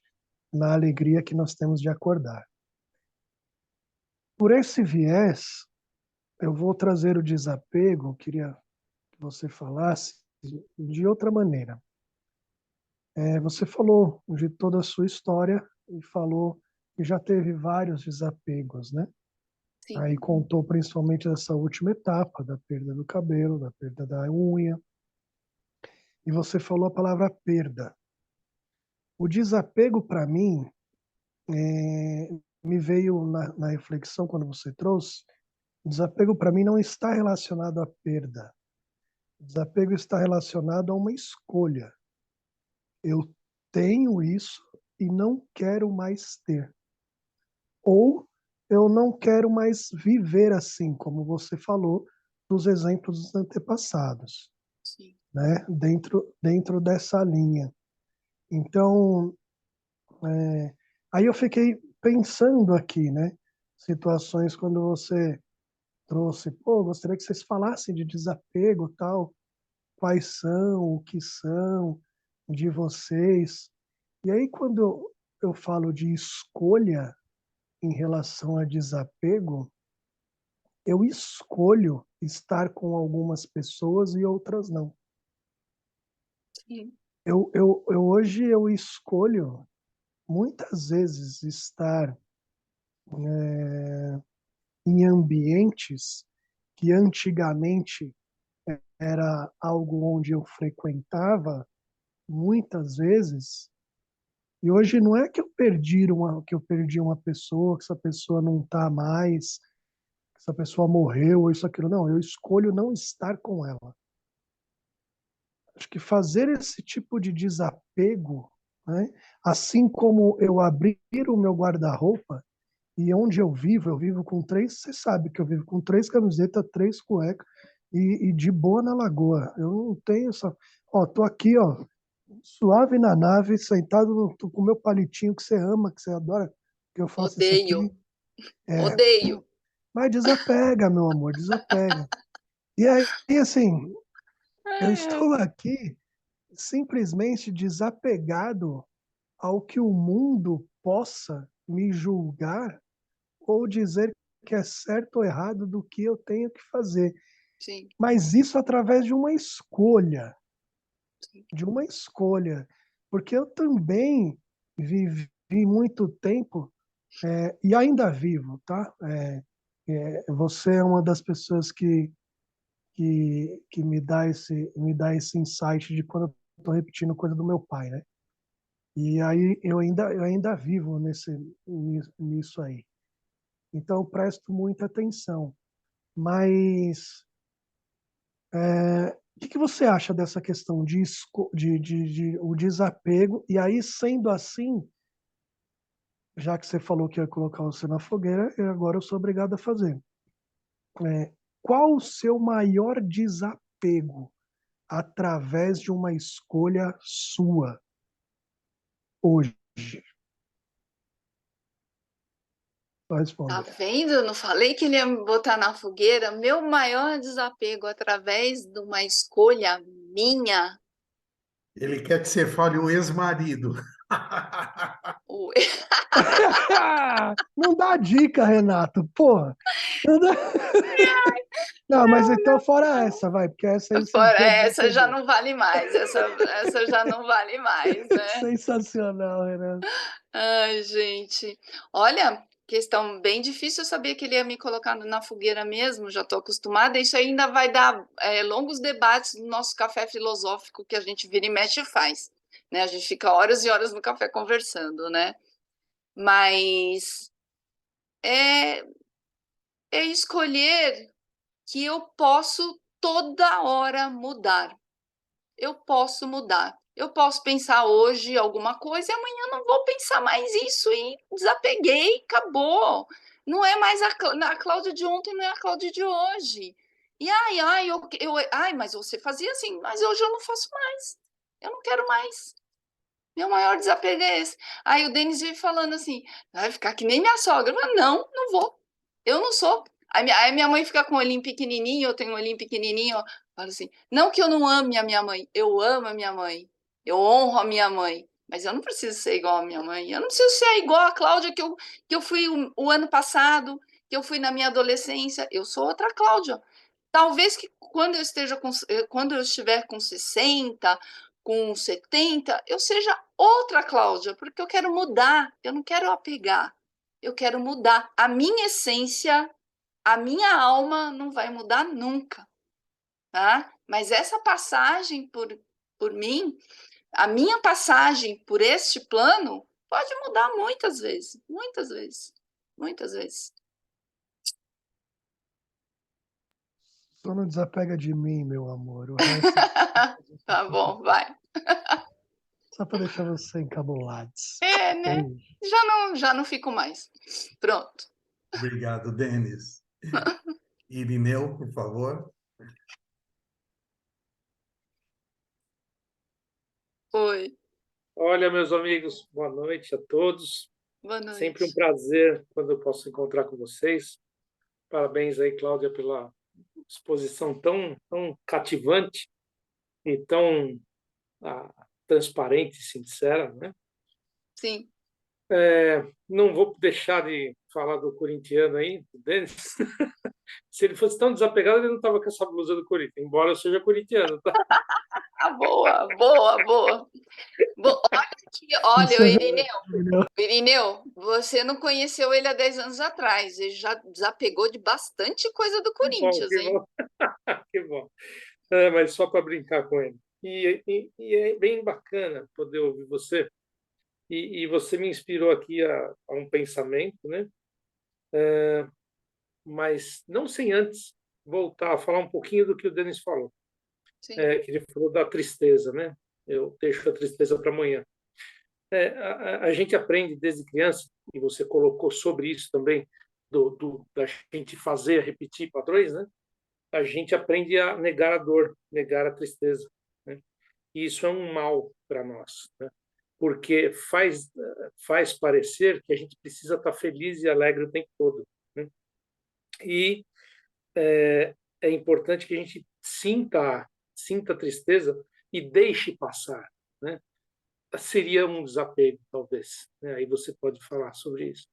[SPEAKER 3] na alegria que nós temos de acordar. Por esse viés, eu vou trazer o desapego, queria que você falasse de outra maneira. Você falou de toda a sua história e falou que já teve vários desapegos, né?
[SPEAKER 2] sim.
[SPEAKER 3] Aí contou principalmente dessa última etapa, da perda do cabelo, da perda da unha, e você falou a palavra perda. O desapego, para mim, me veio na reflexão quando você trouxe, o desapego para mim não está relacionado à perda. O desapego está relacionado a uma escolha. Eu tenho isso e não quero mais ter. Ou eu não quero mais viver assim, como você falou, dos exemplos dos antepassados,
[SPEAKER 2] Sim.
[SPEAKER 3] né? Dentro dessa linha. Então, aí eu fiquei pensando aqui, né? Situações quando você trouxe, pô, gostaria que vocês falassem de desapego, tal, quais são, o que são. de vocês. E aí, quando eu falo de escolha em relação a desapego, eu escolho estar com algumas pessoas e outras não.
[SPEAKER 2] Sim.
[SPEAKER 3] Hoje eu escolho muitas vezes estar em ambientes que antigamente era algo onde eu frequentava muitas vezes, e hoje não é que eu perdi uma pessoa, que essa pessoa não está mais, que essa pessoa morreu ou isso aquilo, não, eu escolho não estar com ela. Acho que fazer esse tipo de desapego, né, assim como eu abrir o meu guarda-roupa. E onde eu vivo com três, você sabe que eu vivo com três camisetas, três cuecas e de boa na lagoa. Eu não tenho essa. Ó, tô aqui, ó, suave na nave, sentado tô com o meu palitinho que você ama, que você adora, que eu faço isso
[SPEAKER 2] Odeio,
[SPEAKER 3] aqui. É,
[SPEAKER 2] odeio.
[SPEAKER 3] mas desapega, meu amor, desapega. E aí, assim, eu
[SPEAKER 2] Ai, ai.
[SPEAKER 3] estou aqui simplesmente desapegado ao que o mundo possa me julgar ou dizer que é certo ou errado do que eu tenho que fazer.
[SPEAKER 2] Sim,
[SPEAKER 3] Mas isso através
[SPEAKER 2] sim,
[SPEAKER 3] de uma escolha, porque eu também vivi muito tempo e ainda vivo, tá? Você é uma das pessoas que me dá esse insight de quando eu estou repetindo coisa do meu pai, né? E aí eu ainda vivo nisso aí. Então eu presto muita atenção. Mas o que você acha dessa questão de o desapego? E aí, sendo assim, já que você falou que ia colocar você na fogueira, agora eu sou obrigado a fazer. Qual o seu maior desapego através de uma escolha sua hoje? Só
[SPEAKER 2] tá
[SPEAKER 3] responde.
[SPEAKER 2] vendo? Eu não falei que ele ia me botar na fogueira. Meu maior desapego através de uma escolha minha.
[SPEAKER 1] Ele quer que você fale o ex-marido.
[SPEAKER 2] o-
[SPEAKER 3] Não dá dica, Renato. Porra. Não, dá... não, mas então fora essa, vai, porque essa aí você
[SPEAKER 2] Fora
[SPEAKER 3] já
[SPEAKER 2] essa já
[SPEAKER 3] desapegou.
[SPEAKER 2] não vale mais. Essa já não vale mais, né?
[SPEAKER 3] Sensacional, Renato.
[SPEAKER 2] Ai, gente. Olha, questão bem difícil. Eu sabia que ele ia me colocar na fogueira mesmo. Já estou acostumada. Isso ainda vai dar longos debates no nosso café filosófico que a gente vira e mexe e faz, né? A gente fica horas e horas no café conversando, né? Mas é, é escolher que eu posso toda hora mudar. Eu posso mudar. Eu posso pensar hoje alguma coisa e amanhã não vou pensar mais isso e desapeguei, acabou. Não é mais a Cláudia de ontem, não é a Cláudia de hoje. E ai, mas você fazia assim, mas hoje eu não faço mais. Eu não quero mais. Meu maior desapego é esse. Aí o Denis veio falando assim: vai ficar que nem minha sogra. Eu falei, não, não vou. Eu não sou. Aí minha mãe fica com o olhinho pequenininho, eu tenho um olhinho pequenininho. Ó. Falo assim: não que eu não ame a minha mãe, eu amo a minha mãe. Eu honro a minha mãe. Mas eu não preciso ser igual a minha mãe. Eu não preciso ser igual a Cláudia que eu fui o ano passado, que eu fui na minha adolescência. Eu sou outra Cláudia. Talvez que quando eu estiver com 60, com 70, eu seja outra Cláudia, porque eu quero mudar, eu não quero apegar, eu quero mudar. A minha essência, a minha alma não vai mudar nunca, tá? Mas essa passagem por mim, a minha passagem por este plano, pode mudar muitas vezes, muitas vezes, muitas vezes.
[SPEAKER 3] Só não desapega de mim, meu amor. O resto
[SPEAKER 2] Tá bom, vai.
[SPEAKER 3] só para deixar você encabulado.
[SPEAKER 2] É, né?
[SPEAKER 3] Beijo.
[SPEAKER 2] Já não fico mais. Pronto.
[SPEAKER 1] Obrigado, Denis. Irineu, por favor.
[SPEAKER 2] Oi.
[SPEAKER 4] Olha, meus amigos, boa noite a todos.
[SPEAKER 2] Boa
[SPEAKER 4] Sempre um
[SPEAKER 2] noite.
[SPEAKER 4] prazer quando eu posso encontrar com vocês. Parabéns aí, Cláudia, pela exposição tão cativante e tão transparente e sincera, né?
[SPEAKER 2] Sim.
[SPEAKER 4] Não vou deixar de falar do corintiano aí, do Denis. Se ele fosse tão desapegado, ele não estava com essa blusa do Corinthians, embora eu seja corintiano, tá?
[SPEAKER 2] Ah, boa, boa, boa. Olha aqui, olha, Irineu, você não conheceu ele há 10 anos atrás. Ele já desapegou de bastante coisa do
[SPEAKER 4] Que bom,
[SPEAKER 2] Corinthians,
[SPEAKER 4] que
[SPEAKER 2] hein?
[SPEAKER 4] bom. Que bom. Mas só para brincar com ele. E é bem bacana poder ouvir você. E você me inspirou aqui a um pensamento, né? Mas não sem antes voltar a falar um pouquinho do que o Denis falou.
[SPEAKER 2] Sim,
[SPEAKER 4] Que ele falou da tristeza, né? Eu deixo a tristeza para amanhã. A gente aprende desde criança, e você colocou sobre isso também, da gente fazer, repetir padrões, né? A gente aprende a negar a dor, negar a tristeza, né? E isso é um mal para nós, né? Porque faz parecer que a gente precisa estar feliz e alegre o tempo todo, né? E é importante que a gente sinta a tristeza e deixe passar, né? Seria um desapego, talvez, né? Aí você pode falar sobre isso.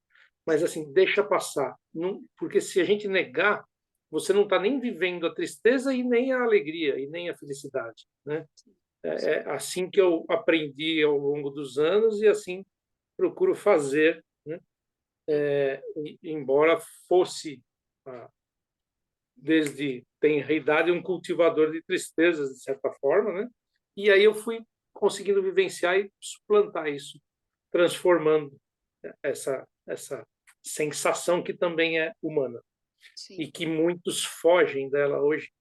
[SPEAKER 4] Mas, assim, deixa passar. Não, porque se a gente negar, você não está nem vivendo a tristeza e nem a alegria e nem a felicidade, né? É assim que eu aprendi ao longo dos anos e assim procuro fazer, né? Embora fosse, desde tenra idade, um cultivador de tristezas, de certa forma, né? E aí eu fui conseguindo vivenciar e suplantar isso, transformando essa sensação que também é humana
[SPEAKER 2] sim,
[SPEAKER 4] e que muitos fogem dela hoje,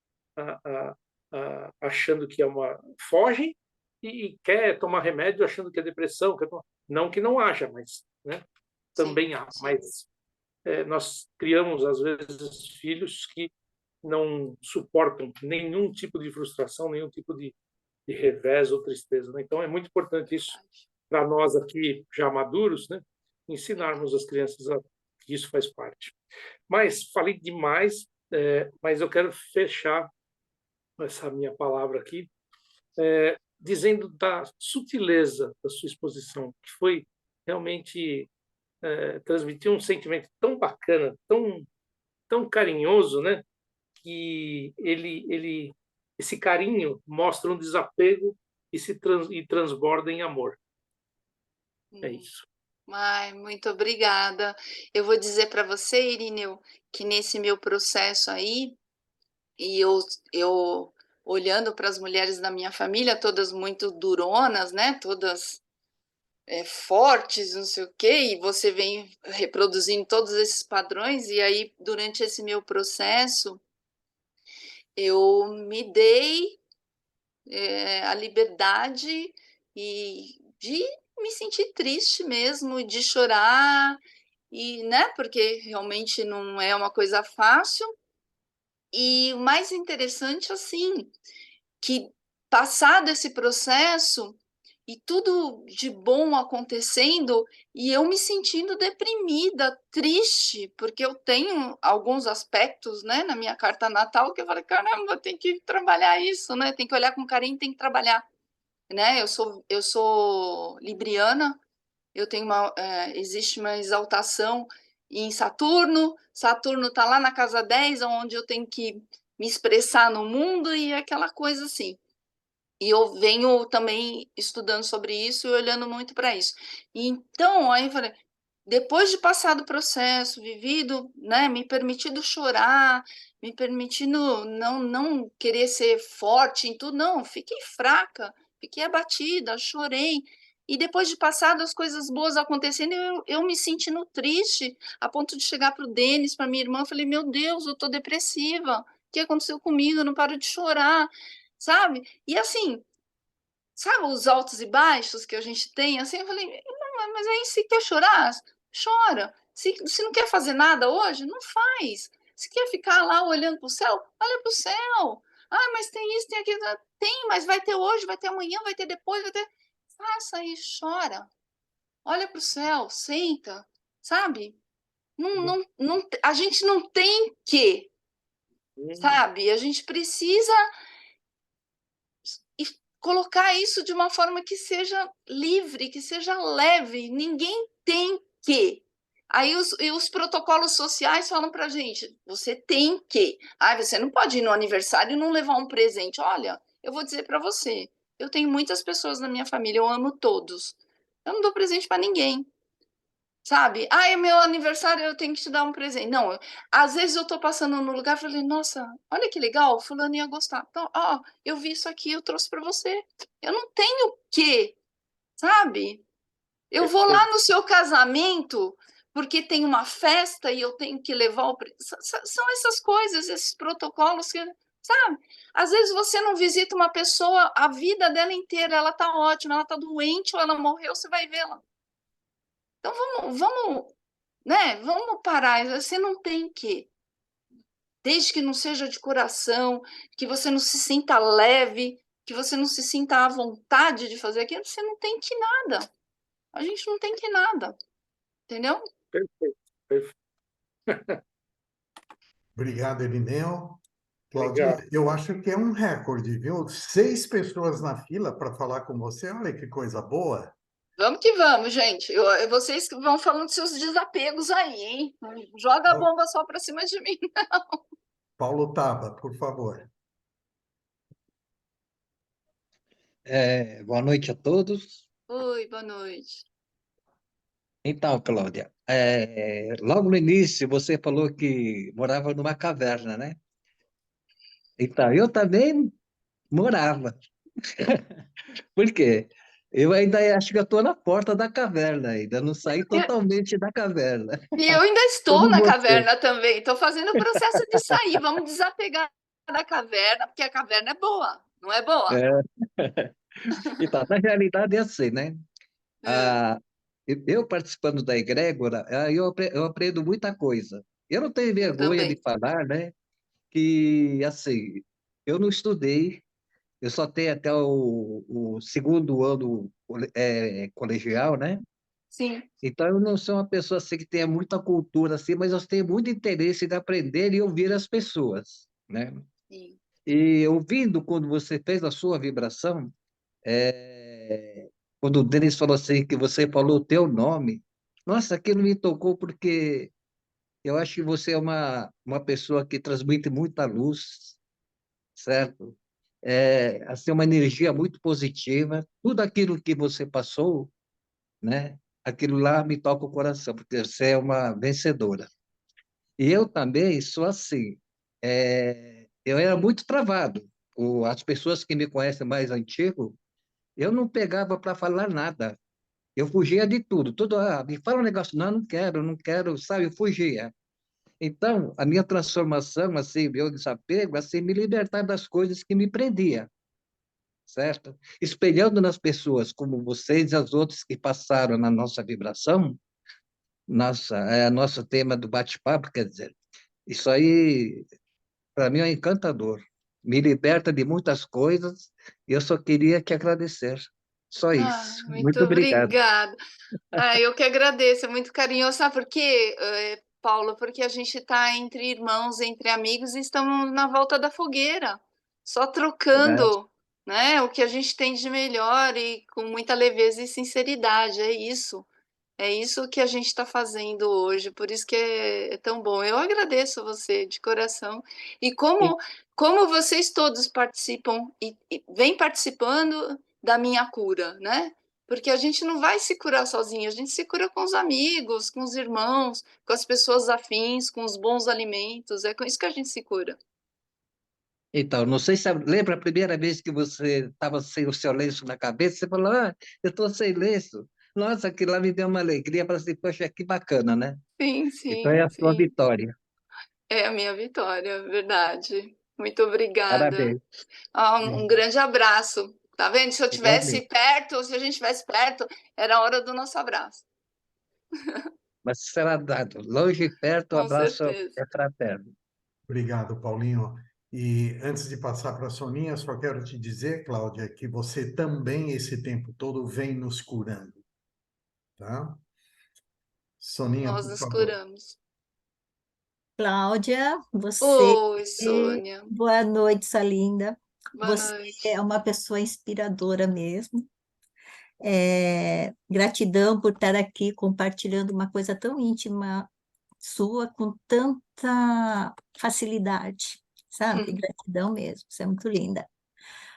[SPEAKER 4] achando que é uma fogem e quer tomar remédio achando que é depressão, não que não haja, mas, né,
[SPEAKER 2] sim,
[SPEAKER 4] também há. Mas nós criamos às vezes filhos que não suportam nenhum tipo de frustração, nenhum tipo de revés ou tristeza, né? Então é muito importante isso
[SPEAKER 2] verdade.
[SPEAKER 4] para nós aqui já maduros, né? Ensinarmos as crianças que isso faz parte. Mas falei demais, mas eu quero fechar essa minha palavra aqui dizendo da sutileza da sua exposição, que foi realmente transmitir um sentimento tão bacana, tão carinhoso, né? Que esse carinho mostra um desapego e transborda em amor. É
[SPEAKER 2] Hum.
[SPEAKER 4] isso.
[SPEAKER 2] Ai, muito obrigada. Eu vou dizer para você, Irineu, que nesse meu processo aí, e eu olhando para as mulheres da minha família, todas muito duronas, né? Todas fortes, não sei o quê, e você vem reproduzindo todos esses padrões, e aí, durante esse meu processo, eu me dei a liberdade de me sentir triste mesmo, de chorar, e, né, porque realmente não é uma coisa fácil. E o mais interessante, assim, que passado esse processo e tudo de bom acontecendo, e eu me sentindo deprimida, triste, porque eu tenho alguns aspectos, né, na minha carta natal que eu falei, caramba, tem que trabalhar isso, né? Tem que olhar com carinho, tem que trabalhar, né? Eu sou libriana, eu tenho existe uma exaltação em Saturno. Saturno está lá na casa 10, onde eu tenho que me expressar no mundo e aquela coisa assim. E eu venho também estudando sobre isso e olhando muito para isso. Então, aí eu falei, depois de passar do processo, vivido, né, me permitido chorar, me permitindo não querer ser forte em tudo, não, fiquei fraca, fiquei abatida, chorei. E depois de passar das coisas boas acontecendo, eu me sentindo triste, a ponto de chegar para o Denis, para minha irmã, falei, meu Deus, eu estou depressiva, o que aconteceu comigo? Eu não paro de chorar, sabe? E assim, sabe os altos e baixos que a gente tem? Assim, eu falei, não, mas aí se quer chorar, chora. Se não quer fazer nada hoje, não faz. Se quer ficar lá olhando para o céu, olha para o céu. Ah, mas tem isso, tem aquilo. Tem, mas vai ter hoje, vai ter amanhã, vai ter depois, vai ter. Faça aí, chora. Olha para o céu, senta, sabe? A gente não tem que, sabe? A gente precisa colocar isso de uma forma que seja livre, que seja leve. Ninguém tem que. Aí os protocolos sociais falam para a gente: você tem que. Ah, você não pode ir no aniversário e não levar um presente. Olha, eu vou dizer para você: eu tenho muitas pessoas na minha família, eu amo todos. Eu não dou presente para ninguém. Sabe? Ah, é meu aniversário, eu tenho que te dar um presente. Não, às vezes eu tô passando no lugar e falei, nossa, olha que legal, fulano ia gostar. Então, ó, eu vi isso aqui, eu trouxe para você. Eu não tenho que, sabe? Eu vou lá
[SPEAKER 4] Perfeito.
[SPEAKER 2] no seu casamento porque tem uma festa e eu tenho que levar o... São essas coisas, esses protocolos que, sabe? Às vezes você não visita uma pessoa a vida dela inteira, ela tá ótima, ela tá doente ou ela morreu, você vai vê-la. Então vamos, né? Vamos parar. Você não tem que, desde que não seja de coração, que você não se sinta leve, que você não se sinta à vontade de fazer aquilo, você não tem que nada. A gente não tem que nada, entendeu?
[SPEAKER 4] Perfeito. Perfeito.
[SPEAKER 1] Obrigado, Elineu. Claudinha,
[SPEAKER 4] Obrigado.
[SPEAKER 1] eu acho que é um recorde, viu? 6 pessoas na fila para falar com você. Olha que coisa boa.
[SPEAKER 2] Vamos que vamos, gente. Vocês que vão falando seus desapegos aí, hein? Não joga a bomba só para cima de mim.
[SPEAKER 1] Paulo Taba, por favor.
[SPEAKER 5] Boa noite a todos.
[SPEAKER 2] Oi, boa noite.
[SPEAKER 5] Então, Cláudia, logo no início você falou que morava numa caverna, né? Então, eu também morava. Por quê? Eu ainda acho que eu estou na porta da caverna ainda, não saí totalmente da caverna,
[SPEAKER 2] E eu ainda estou
[SPEAKER 5] como
[SPEAKER 2] na
[SPEAKER 5] você.
[SPEAKER 2] caverna também. Estou fazendo o processo de sair. Vamos desapegar da caverna, porque a caverna é boa, não é boa?
[SPEAKER 5] É, então, na realidade é assim, né?
[SPEAKER 2] É,
[SPEAKER 5] Ah, eu participando da egrégora, eu aprendo muita coisa. Eu não tenho
[SPEAKER 2] eu
[SPEAKER 5] vergonha de
[SPEAKER 2] também.
[SPEAKER 5] falar, né? Que, assim, eu não estudei. Eu só tenho até o segundo ano colegial, né?
[SPEAKER 2] Sim,
[SPEAKER 5] Então, eu não sou uma pessoa assim que tenha muita cultura, assim, mas eu tenho muito interesse de aprender e ouvir as pessoas, né?
[SPEAKER 2] sim.
[SPEAKER 5] E ouvindo, quando você fez a sua vibração, quando o Denis falou assim, que você falou o teu nome, nossa, aquilo me tocou porque eu acho que você é uma pessoa que transmite muita luz, certo? Assim, uma energia muito positiva. Tudo aquilo que você passou, né? Aquilo lá me toca o coração, porque você é uma vencedora. E eu também sou assim. Eu era muito travado. As pessoas que me conhecem mais antigo, eu não pegava para falar nada. Eu fugia de tudo. Tudo, me fala um negócio, não, não quero, sabe? Eu fugia. Então, a minha transformação, assim, meu desapego, assim, me libertar das coisas que me prendia, certo? Espelhando nas pessoas como vocês e as outras que passaram na nossa vibração, nosso tema do bate-papo, quer dizer, isso aí, para mim, é encantador. Me liberta de muitas coisas e eu só queria te agradecer. Só
[SPEAKER 2] Ah,
[SPEAKER 5] isso.
[SPEAKER 2] muito
[SPEAKER 5] Muito obrigado.
[SPEAKER 2] obrigada. Ah, eu que agradeço, é muito carinhoso. Sabe por quê, Paulo? Porque a gente está entre irmãos, entre amigos e estamos na volta da fogueira, só
[SPEAKER 5] Né?
[SPEAKER 2] trocando, né, o que a gente tem de melhor e com muita leveza e sinceridade. É isso. É isso que a gente está fazendo hoje, por isso que é tão bom. Eu agradeço você de coração. E
[SPEAKER 5] E,
[SPEAKER 2] como vocês todos participam e vêm participando da minha cura, né? Porque a gente não vai se curar sozinho, a gente se cura com os amigos, com os irmãos, com as pessoas afins, com os bons alimentos. É com isso que a gente se cura.
[SPEAKER 5] então, não sei se lembra a primeira vez que você estava sem o seu lenço na cabeça, você falou, eu estou sem lenço. Nossa, aquilo lá me deu uma alegria, falei assim, poxa, que bacana, né?
[SPEAKER 2] Sim,
[SPEAKER 5] Então é
[SPEAKER 2] sim,
[SPEAKER 5] a sua
[SPEAKER 2] sim.
[SPEAKER 5] vitória.
[SPEAKER 2] É a minha vitória, verdade. Muito obrigada.
[SPEAKER 5] Parabéns.
[SPEAKER 2] Ah, um grande abraço. Tá vendo? Se eu tivesse
[SPEAKER 5] Igualmente.
[SPEAKER 2] perto, se a gente estivesse perto, era a hora do nosso abraço.
[SPEAKER 5] Mas será dado. Longe e perto, o
[SPEAKER 2] Com
[SPEAKER 5] abraço
[SPEAKER 2] certeza.
[SPEAKER 5] é fraterno.
[SPEAKER 1] Obrigado, Paulinho. E antes de passar para a Soninha, só quero te dizer, Cláudia, que você também, esse tempo todo, vem nos curando, tá? Soninha,
[SPEAKER 2] Nós
[SPEAKER 1] por
[SPEAKER 2] nos
[SPEAKER 1] favor.
[SPEAKER 2] curamos.
[SPEAKER 6] Cláudia, você.
[SPEAKER 2] Oi, Sônia.
[SPEAKER 6] Boa noite, sua linda.
[SPEAKER 2] Boa
[SPEAKER 6] Você
[SPEAKER 2] noite.
[SPEAKER 6] é uma pessoa inspiradora mesmo. Gratidão por estar aqui compartilhando uma coisa tão íntima sua com tanta facilidade, sabe? Gratidão mesmo, você é muito linda.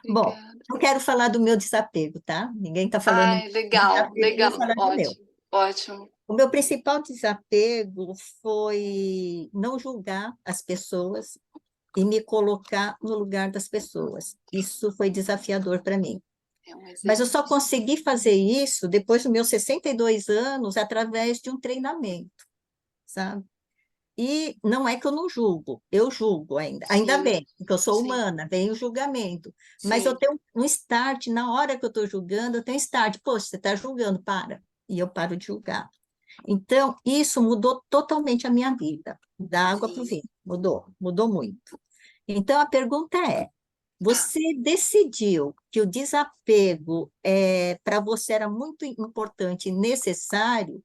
[SPEAKER 6] Bom,
[SPEAKER 2] Obrigada.
[SPEAKER 6] eu quero falar do meu desapego, tá? Ninguém está falando
[SPEAKER 2] Ai,
[SPEAKER 6] do
[SPEAKER 2] legal,
[SPEAKER 6] desapego, eu vou
[SPEAKER 2] legal,
[SPEAKER 6] falar do meu.
[SPEAKER 2] ótimo, ótimo.
[SPEAKER 6] O meu principal desapego foi não julgar as pessoas e me colocar no lugar das pessoas. Isso foi desafiador para mim.
[SPEAKER 2] É um
[SPEAKER 6] Mas eu só
[SPEAKER 2] exercício.
[SPEAKER 6] consegui fazer isso depois dos meus 62 anos, através de um treinamento, sabe? E não é que eu não julgo, eu julgo ainda
[SPEAKER 2] Sim,
[SPEAKER 6] bem, porque eu sou
[SPEAKER 2] sim,
[SPEAKER 6] humana, vem o julgamento. Mas eu
[SPEAKER 2] sim.
[SPEAKER 6] tenho um start, na hora que eu estou julgando, eu tenho start, poxa, você está julgando, para. E eu paro de julgar. Então, isso mudou totalmente a minha vida, da água para o
[SPEAKER 2] Sim.
[SPEAKER 6] vinho, mudou muito. Então, a pergunta é, você decidiu que o desapego para você era muito importante e necessário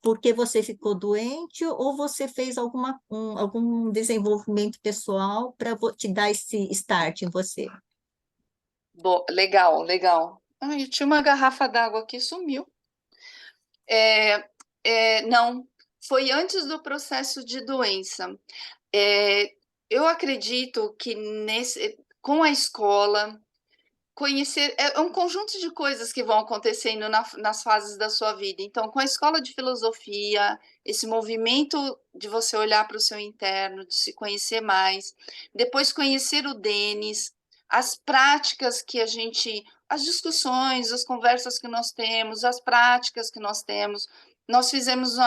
[SPEAKER 6] porque você ficou doente ou você fez algum desenvolvimento pessoal para te dar esse start em você?
[SPEAKER 2] Legal, legal. Ai, eu tinha uma garrafa d'água que sumiu. Não, foi antes do processo de doença. Eu acredito que com a escola, conhecer é um conjunto de coisas que vão acontecendo nas fases da sua vida. Então, com a escola de filosofia, esse movimento de você olhar para o seu interno, de se conhecer mais, depois conhecer o Denis, as práticas que as discussões, as conversas que nós temos, as práticas que nós temos. Nós fizemos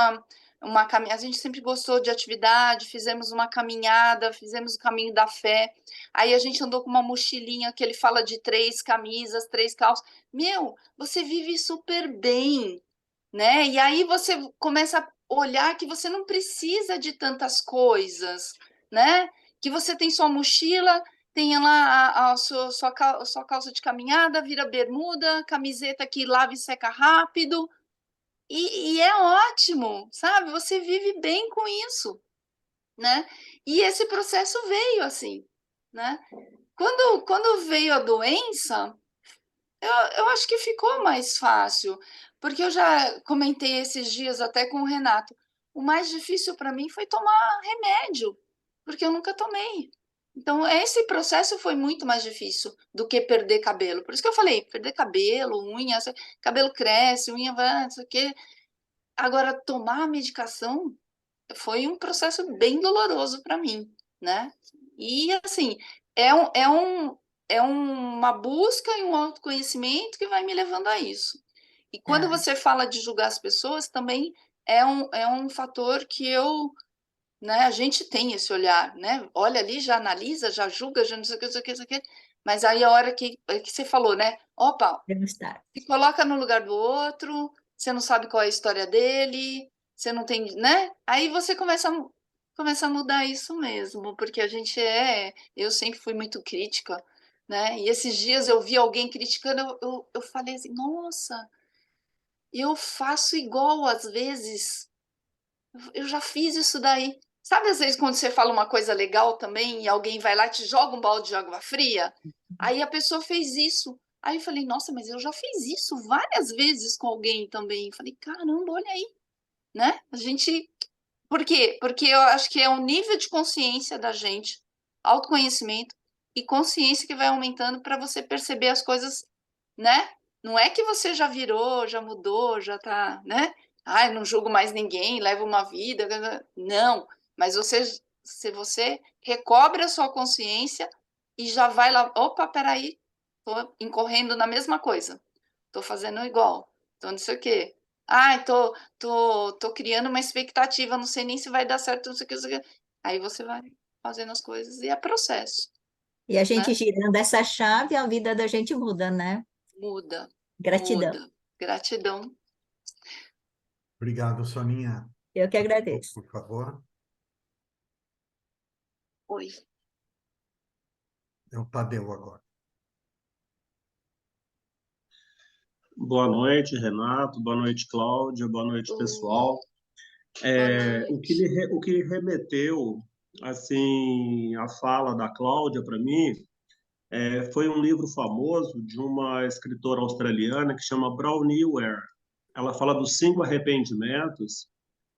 [SPEAKER 2] uma caminhada, a gente sempre gostou de atividade, fizemos uma caminhada, fizemos o caminho da fé. Aí a gente andou com uma mochilinha que ele fala de 3 camisas, 3 calças. Meu, você vive super bem, né? E aí você começa a olhar que você não precisa de tantas coisas, né? Que você tem sua mochila, tem lá sua calça de caminhada, vira bermuda, camiseta que lava e seca rápido. E é ótimo, sabe? Você vive bem com isso, né? E esse processo veio assim, né? Quando veio a doença, eu acho que ficou mais fácil, porque eu já comentei esses dias até com o Renato. O mais difícil para mim foi tomar remédio, porque eu nunca tomei. Então, esse processo foi muito mais difícil do que perder cabelo. Por isso que eu falei, perder cabelo, unha, cabelo cresce, unha vai, não sei o quê. Agora, tomar a medicação foi um processo bem doloroso para mim, né? E assim, é, um, é, um, é uma busca e um autoconhecimento que vai me levando a isso. E quando
[SPEAKER 6] Tá.
[SPEAKER 2] você fala de julgar as pessoas, também é um fator que né, a gente tem esse olhar, né? Olha ali, já analisa, já julga, já não sei o que, não sei o que, não sei o que. Mas aí a hora que você falou, né? Opa,
[SPEAKER 6] Deu um start.
[SPEAKER 2] se coloca no lugar do outro, você não sabe qual é a história dele, você não tem, né? Aí você começa a mudar isso mesmo, porque eu sempre fui muito crítica, né? E esses dias eu vi alguém criticando, eu falei assim, nossa, eu faço igual às vezes, eu já fiz isso daí. Sabe, às vezes, quando você fala uma coisa legal também e alguém vai lá e te joga um balde de água fria? Aí a pessoa fez isso. Aí eu falei, nossa, mas eu já fiz isso várias vezes com alguém também. Falei, caramba, olha aí, né? A gente. Por quê? Porque eu acho que é um nível de consciência da gente, autoconhecimento e consciência que vai aumentando para você perceber as coisas, né? Não é que você já virou, já mudou, já tá, né? Ai, não julgo mais ninguém, leva uma vida. Não, mas se você recobre a sua consciência e já vai lá, opa, peraí, tô incorrendo na mesma coisa, tô fazendo igual, tô não sei o quê. Ai, tô criando uma expectativa, não sei nem se vai dar certo, não sei o que, não sei o que. Aí você vai fazendo as coisas e é processo,
[SPEAKER 6] E a gente
[SPEAKER 2] né?
[SPEAKER 6] girando essa chave, a vida da gente muda, né?
[SPEAKER 2] Muda,
[SPEAKER 6] Gratidão.
[SPEAKER 2] muda. Gratidão.
[SPEAKER 1] Obrigado, Soninha.
[SPEAKER 6] Eu que agradeço.
[SPEAKER 1] Por favor.
[SPEAKER 2] Oi.
[SPEAKER 1] É o Tadeu agora.
[SPEAKER 7] Boa noite, Renato. Boa noite, Cláudia. Boa noite,
[SPEAKER 2] Oi.
[SPEAKER 7] pessoal.
[SPEAKER 2] Boa
[SPEAKER 7] O que remeteu, assim, a fala da Cláudia para mim foi um livro famoso de uma escritora australiana que chama Bronnie Ware. Ela fala dos 5 arrependimentos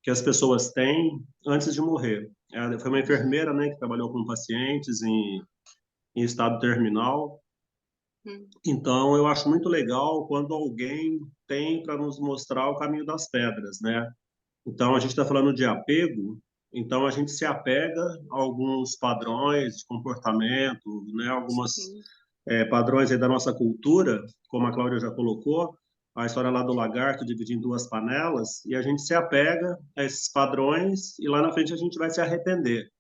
[SPEAKER 7] que as pessoas têm antes de morrer. Ela foi uma enfermeira, né, que trabalhou com pacientes em estado terminal. Então, eu acho muito legal quando alguém tem para nos mostrar o caminho das pedras, né? Então, a gente está falando de apego, então a gente se apega a alguns padrões de comportamento, né? Algumas
[SPEAKER 2] Sim,
[SPEAKER 7] padrões aí da nossa cultura, como a Cláudia já colocou, a história lá do lagarto dividido em 2 panelas, e a gente se apega a esses padrões e lá na frente a gente vai se arrepender.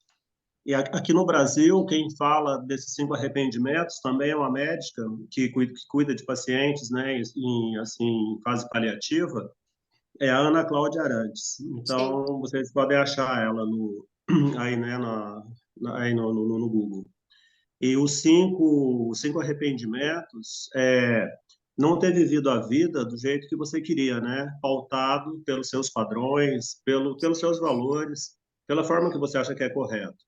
[SPEAKER 7] E aqui no Brasil, quem fala desses 5 arrependimentos também é uma médica que cuida de pacientes, né, assim, em fase paliativa, é a Ana Cláudia Arantes.
[SPEAKER 2] sim,
[SPEAKER 7] Então, vocês podem achar ela aí, né, aí no Google. E os cinco arrependimentos é não ter vivido a vida do jeito que você queria, né? Pautado pelos seus padrões, pelos seus valores, pela forma que você acha que é correto.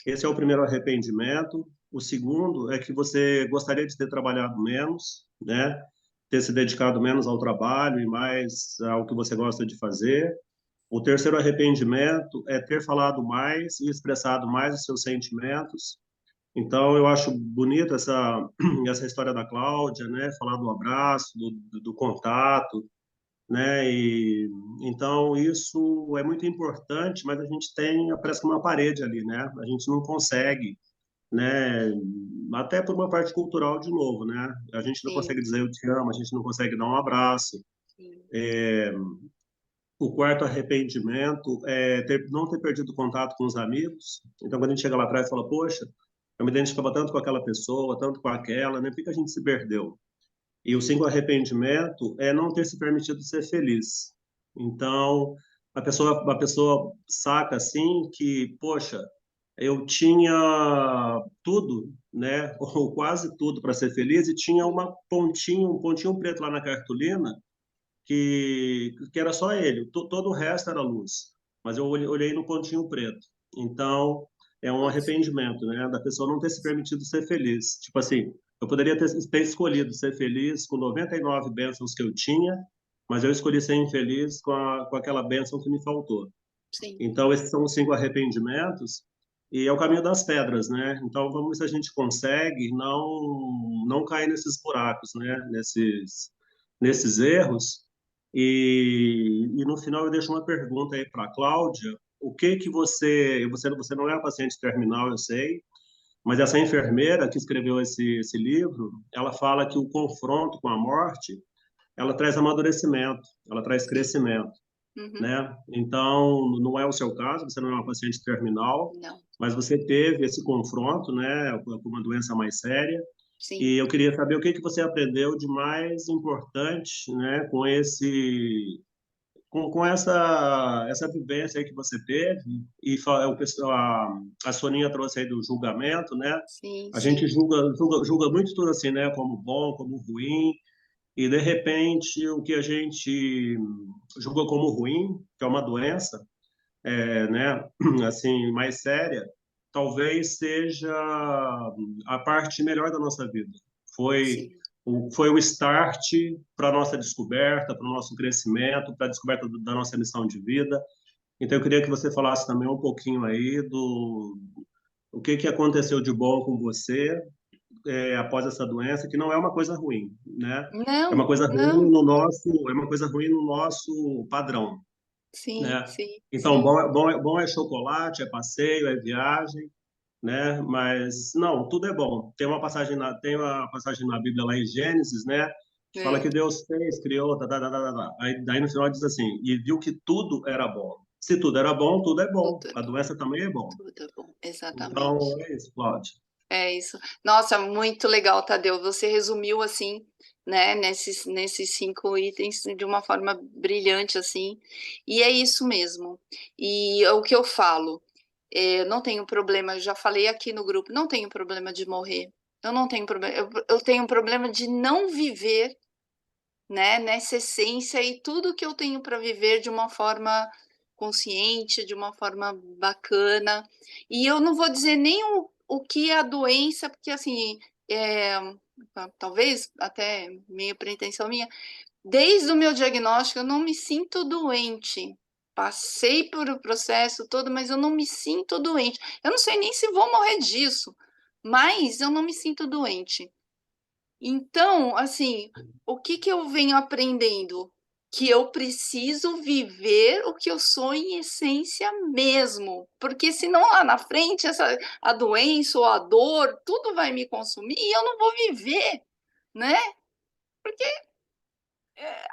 [SPEAKER 7] Esse é o primeiro arrependimento. O segundo é que você gostaria de ter trabalhado menos, né? Ter se dedicado menos ao trabalho e mais ao que você gosta de fazer. O terceiro arrependimento é ter falado mais e expressado mais os seus sentimentos. Então, eu acho bonita essa história da Cláudia, né? Falar do abraço, do contato, né? E então isso é muito importante, mas a gente tem parece que uma parede ali, né? A gente não consegue, né? Até por uma parte cultural de novo, né? A gente não
[SPEAKER 2] sim,
[SPEAKER 7] consegue dizer eu te amo, a gente não consegue dar um abraço.
[SPEAKER 2] sim.
[SPEAKER 7] O quarto arrependimento é não ter perdido contato com os amigos. Então, quando a gente chega lá atrás e fala, poxa, eu me identificava tanto com aquela pessoa, tanto com aquela, né? Por que a gente se perdeu? E o 5 arrependimento é não ter se permitido ser feliz. Então, a pessoa saca assim que, poxa, eu tinha tudo, né, ou quase tudo para ser feliz e tinha um pontinho preto lá na cartolina que era só ele. Todo o resto era luz. Mas eu olhei no pontinho preto. Então, é um
[SPEAKER 2] Nossa,
[SPEAKER 7] arrependimento, né, da pessoa não ter se permitido ser feliz. Tipo assim, eu poderia ter escolhido ser feliz com 99 bênçãos que eu tinha, mas eu escolhi ser infeliz com aquela bênção que me faltou.
[SPEAKER 2] sim,
[SPEAKER 7] Então, esses são os 5 arrependimentos, e é o caminho das pedras, né? Então, vamos ver se a gente consegue não cair nesses buracos, né? Nesses erros. E no final eu deixo uma pergunta aí para a Cláudia. O que que você não é paciente terminal, eu sei, mas essa enfermeira que escreveu esse livro, ela fala que o confronto com a morte, ela traz amadurecimento, ela traz
[SPEAKER 2] sim.
[SPEAKER 7] crescimento,
[SPEAKER 2] Uhum.
[SPEAKER 7] né? Então, não é o seu caso, você não é uma paciente terminal,
[SPEAKER 2] Não,
[SPEAKER 7] mas você teve esse confronto, né, com uma doença mais séria,
[SPEAKER 2] sim.
[SPEAKER 7] e eu queria saber o que que você aprendeu de mais importante, né, com essa vivência aí que você teve, e o pessoal, a Soninha trouxe aí do julgamento, né?
[SPEAKER 2] Sim,
[SPEAKER 7] A gente
[SPEAKER 2] sim,
[SPEAKER 7] julga muito tudo assim, né, como bom, como ruim, e de repente o que a gente julga como ruim, que é uma doença, né, assim, mais séria, talvez seja a parte melhor da nossa vida. Foi
[SPEAKER 2] sim.
[SPEAKER 7] foi o start para a nossa descoberta, para o nosso crescimento, para a descoberta da nossa missão de vida. Então, eu queria que você falasse também um pouquinho aí do o que que aconteceu de bom com você após essa doença, que não é uma coisa ruim, né? É uma
[SPEAKER 2] Não,
[SPEAKER 7] coisa ruim
[SPEAKER 2] não.
[SPEAKER 7] no nosso, é uma coisa ruim no nosso padrão,
[SPEAKER 2] Sim,
[SPEAKER 7] né?
[SPEAKER 2] sim,
[SPEAKER 7] Então,
[SPEAKER 2] sim.
[SPEAKER 7] bom é chocolate, é passeio, é viagem, né? Mas não, tudo é bom. Tem uma passagem na Bíblia lá em Gênesis, né? Que fala
[SPEAKER 2] É,
[SPEAKER 7] que Deus fez, criou, tá, tá, tá, tá, tá. Aí, daí no final diz assim, e viu que tudo era bom. Se tudo era bom, tudo é bom.
[SPEAKER 2] tudo é
[SPEAKER 7] A
[SPEAKER 2] bom,
[SPEAKER 7] doença também é bom.
[SPEAKER 2] tudo é bom.
[SPEAKER 7] Então,
[SPEAKER 2] Exatamente.
[SPEAKER 7] é isso, Cláudia.
[SPEAKER 2] É isso. Nossa, muito legal, Tadeu. Você resumiu assim, né, nesses 5 itens de uma forma brilhante, assim. E é isso mesmo. E o que eu falo, eu não tenho problema, eu já falei aqui no grupo, não tenho problema de morrer. Eu não tenho problema, eu tenho problema de não viver, né, nessa essência e tudo que eu tenho para viver de uma forma consciente, de uma forma bacana. E eu não vou dizer nem o que é a doença, porque assim, talvez até meio pretensão minha, desde o meu diagnóstico eu não me sinto doente. Passei por o processo todo, mas eu não me sinto doente. Eu não sei nem se vou morrer disso, mas eu não me sinto doente. Então, assim, o que que eu venho aprendendo? Que eu preciso viver o que eu sou em essência mesmo, porque senão lá na frente a doença ou a dor, tudo vai me consumir e eu não vou viver, né? Porque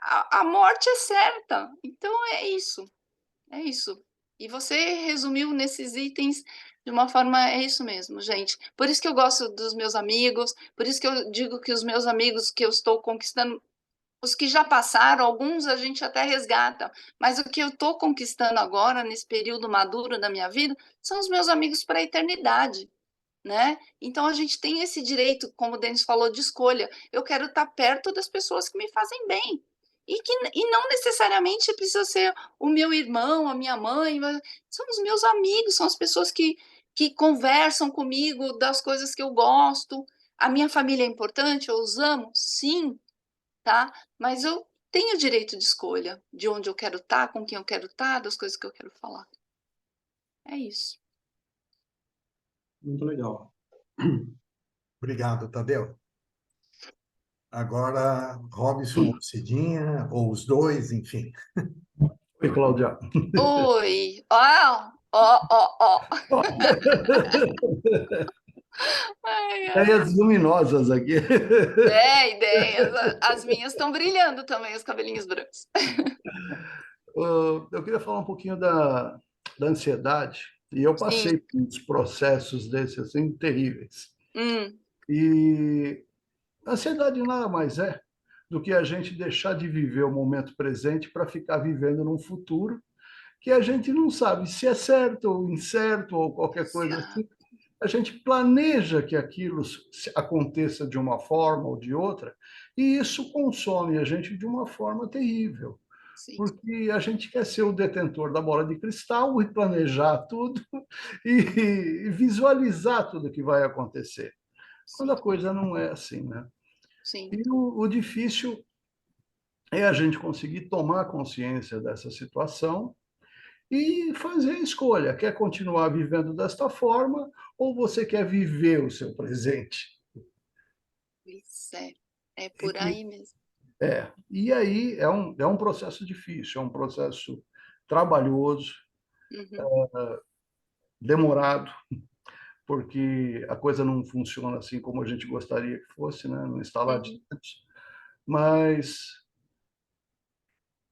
[SPEAKER 2] a morte é certa. Então é isso, é isso. E você resumiu nesses itens de uma forma, é isso mesmo, gente. Por isso que eu gosto dos meus amigos, por isso que eu digo que os meus amigos que eu estou conquistando, os que já passaram, alguns a gente até resgata, mas o que eu estou conquistando agora, nesse período maduro da minha vida, são os meus amigos para a eternidade, né? Então a gente tem esse direito, como o Denis falou, de escolha. Eu quero estar perto das pessoas que me fazem bem. E não necessariamente precisa ser o meu irmão, a minha mãe, mas são os meus amigos, são as pessoas que conversam comigo das coisas que eu gosto. A minha família é importante, eu os amo, sim, tá? Mas eu tenho direito de escolha de onde eu quero estar, com quem eu quero estar, das coisas que eu quero falar. É isso.
[SPEAKER 7] Muito legal.
[SPEAKER 1] Obrigado, Tadeu. Agora, Robson ou Cidinha, ou os dois, enfim.
[SPEAKER 8] Oi, Cláudia.
[SPEAKER 2] Oi, ó. Ai, ai.
[SPEAKER 8] Ideias luminosas aqui.
[SPEAKER 2] Ideias. As minhas estão brilhando também, os cabelinhos brancos.
[SPEAKER 8] Eu queria falar um pouquinho da ansiedade, e eu
[SPEAKER 2] Sim.
[SPEAKER 8] passei por uns processos desses assim, terríveis.
[SPEAKER 2] Hum,
[SPEAKER 8] E a ansiedade nada mais é do que a gente deixar de viver o momento presente para ficar vivendo num futuro que a gente não sabe se é certo ou incerto ou qualquer coisa assim. A gente planeja que aquilo aconteça de uma forma ou de outra, e isso consome a gente de uma forma terrível,
[SPEAKER 2] sim,
[SPEAKER 8] porque a gente quer ser o detentor da bola de cristal e planejar tudo e visualizar tudo que vai acontecer, quando
[SPEAKER 2] sim,
[SPEAKER 8] a coisa não é assim, né?
[SPEAKER 2] sim,
[SPEAKER 8] E o difícil é a gente conseguir tomar consciência dessa situação e fazer a escolha. Quer continuar vivendo desta forma ou você quer viver o seu presente?
[SPEAKER 2] isso é por aí mesmo.
[SPEAKER 8] E aí é um processo difícil, é um processo trabalhoso,
[SPEAKER 2] Uhum,
[SPEAKER 8] demorado, porque a coisa não funciona assim como a gente gostaria que fosse, né? No instalar de
[SPEAKER 2] uhum,
[SPEAKER 8] dedos. Mas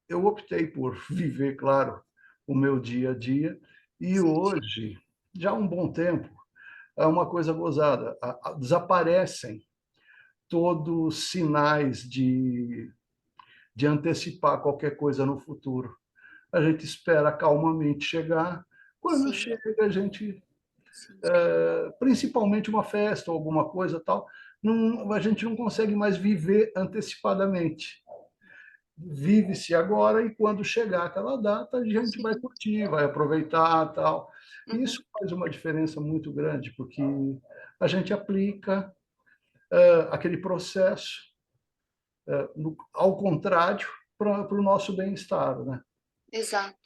[SPEAKER 8] eu optei por viver, claro, o meu dia a dia, e
[SPEAKER 2] sim,
[SPEAKER 8] hoje, já há um bom tempo, é uma coisa gozada, desaparecem todos sinais de antecipar qualquer coisa no futuro. A gente espera calmamente chegar. Quando
[SPEAKER 2] sim,
[SPEAKER 8] chega, a gente,
[SPEAKER 2] sim,
[SPEAKER 8] principalmente uma festa ou alguma coisa tal, não, a gente não consegue mais viver antecipadamente. Vive-se agora e quando chegar aquela data, a gente vai
[SPEAKER 2] sim,
[SPEAKER 8] curtir, vai aproveitar tal. E
[SPEAKER 2] uhum,
[SPEAKER 8] isso faz uma diferença muito grande, porque a gente aplica aquele processo ao contrário para o nosso bem-estar, né?
[SPEAKER 2] exato,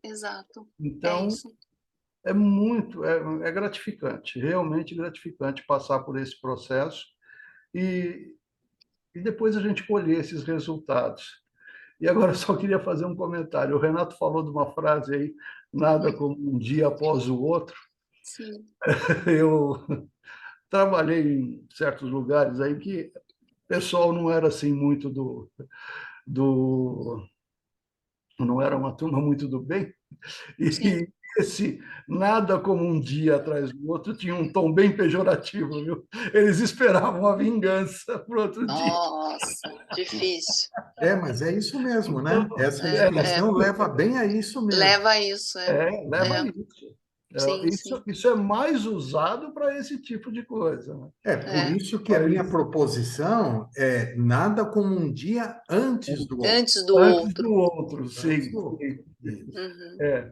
[SPEAKER 2] exato. É
[SPEAKER 8] Então,
[SPEAKER 2] isso.
[SPEAKER 8] é gratificante, realmente gratificante passar por esse processo e, e depois a gente colher esses resultados. E agora eu só queria fazer um comentário. O Renato falou de uma frase aí, nada como um dia após o outro.
[SPEAKER 2] Sim,
[SPEAKER 8] Eu trabalhei em certos lugares aí que o pessoal não era assim muito do não era uma turma muito do bem,
[SPEAKER 2] sim.
[SPEAKER 8] e esse nada como um dia atrás do outro tinha um tom bem pejorativo, viu? Eles esperavam a vingança para o outro dia.
[SPEAKER 2] Nossa, difícil.
[SPEAKER 1] Mas é isso mesmo, né?
[SPEAKER 8] Então,
[SPEAKER 1] Essa
[SPEAKER 2] É,
[SPEAKER 1] expressão leva bem a isso mesmo.
[SPEAKER 2] leva a isso,
[SPEAKER 8] leva a
[SPEAKER 2] é,
[SPEAKER 8] isso.
[SPEAKER 2] sim, sim,
[SPEAKER 8] Isso é mais usado para esse tipo de coisa, né?
[SPEAKER 1] É por
[SPEAKER 2] é.
[SPEAKER 1] isso que a minha proposição é nada como um dia antes do outro.
[SPEAKER 2] Antes do
[SPEAKER 8] Antes do
[SPEAKER 2] outro.
[SPEAKER 8] outro,
[SPEAKER 1] Antes
[SPEAKER 8] sim.
[SPEAKER 1] do outro.
[SPEAKER 8] Sim.
[SPEAKER 1] Isso.
[SPEAKER 2] Uhum.
[SPEAKER 8] É,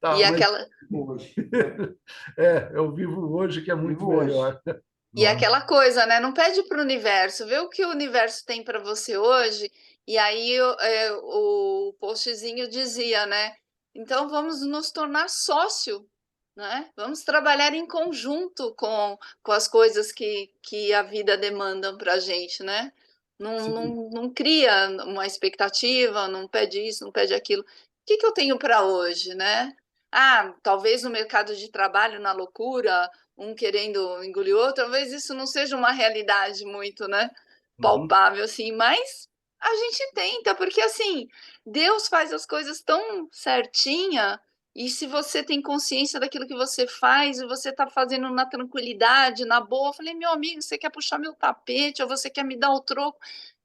[SPEAKER 8] tá,
[SPEAKER 2] E
[SPEAKER 8] mas
[SPEAKER 2] aquela,
[SPEAKER 8] hoje. Eu vivo hoje que é muito
[SPEAKER 1] Vivo hoje.
[SPEAKER 8] melhor.
[SPEAKER 2] E é
[SPEAKER 8] Nossa.
[SPEAKER 2] aquela coisa, né? Não pede para o universo, vê o que o universo tem para você hoje. E aí o postzinho dizia, né? Então vamos nos tornar sócio, né? Vamos trabalhar em conjunto com as coisas que a vida demanda para a gente, né? Não,
[SPEAKER 8] Sim.
[SPEAKER 2] não cria uma expectativa, não pede isso, não pede aquilo. O que eu tenho para hoje, né? Ah, talvez no mercado de trabalho, na loucura, um querendo engolir o outro, talvez isso não seja uma realidade muito, né,
[SPEAKER 8] Uhum.
[SPEAKER 2] palpável assim, mas a gente tenta, porque assim, Deus faz as coisas tão certinha, e se você tem consciência daquilo que você faz, e você está fazendo na tranquilidade, na boa, eu falei, meu amigo, você quer puxar meu tapete, ou você quer me dar o troco,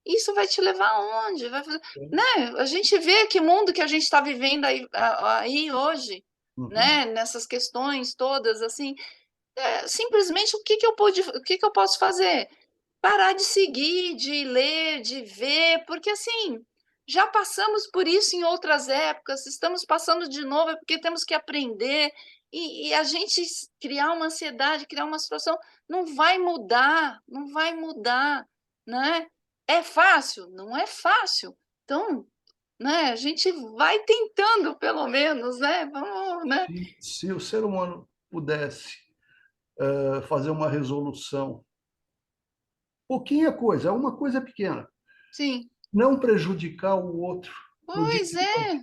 [SPEAKER 2] isso vai te levar aonde? Vai fazer... né? A gente vê que mundo que a gente está vivendo aí hoje,
[SPEAKER 8] Uhum.
[SPEAKER 2] né? Nessas questões todas, assim, simplesmente o que eu posso fazer? Parar de seguir, de ler, de ver, porque assim, já passamos por isso em outras épocas, estamos passando de novo, é porque temos que aprender, e a gente criar uma ansiedade, criar uma situação, não vai mudar, não vai mudar, né? É fácil? Não é fácil. Então, né, a gente vai tentando, pelo menos, né? Vamos, né?
[SPEAKER 8] Se o ser humano pudesse fazer uma resolução, pouquinha coisa, uma coisa pequena,
[SPEAKER 2] Sim.
[SPEAKER 8] não prejudicar o outro no dia
[SPEAKER 2] Pois
[SPEAKER 8] que for,
[SPEAKER 2] é,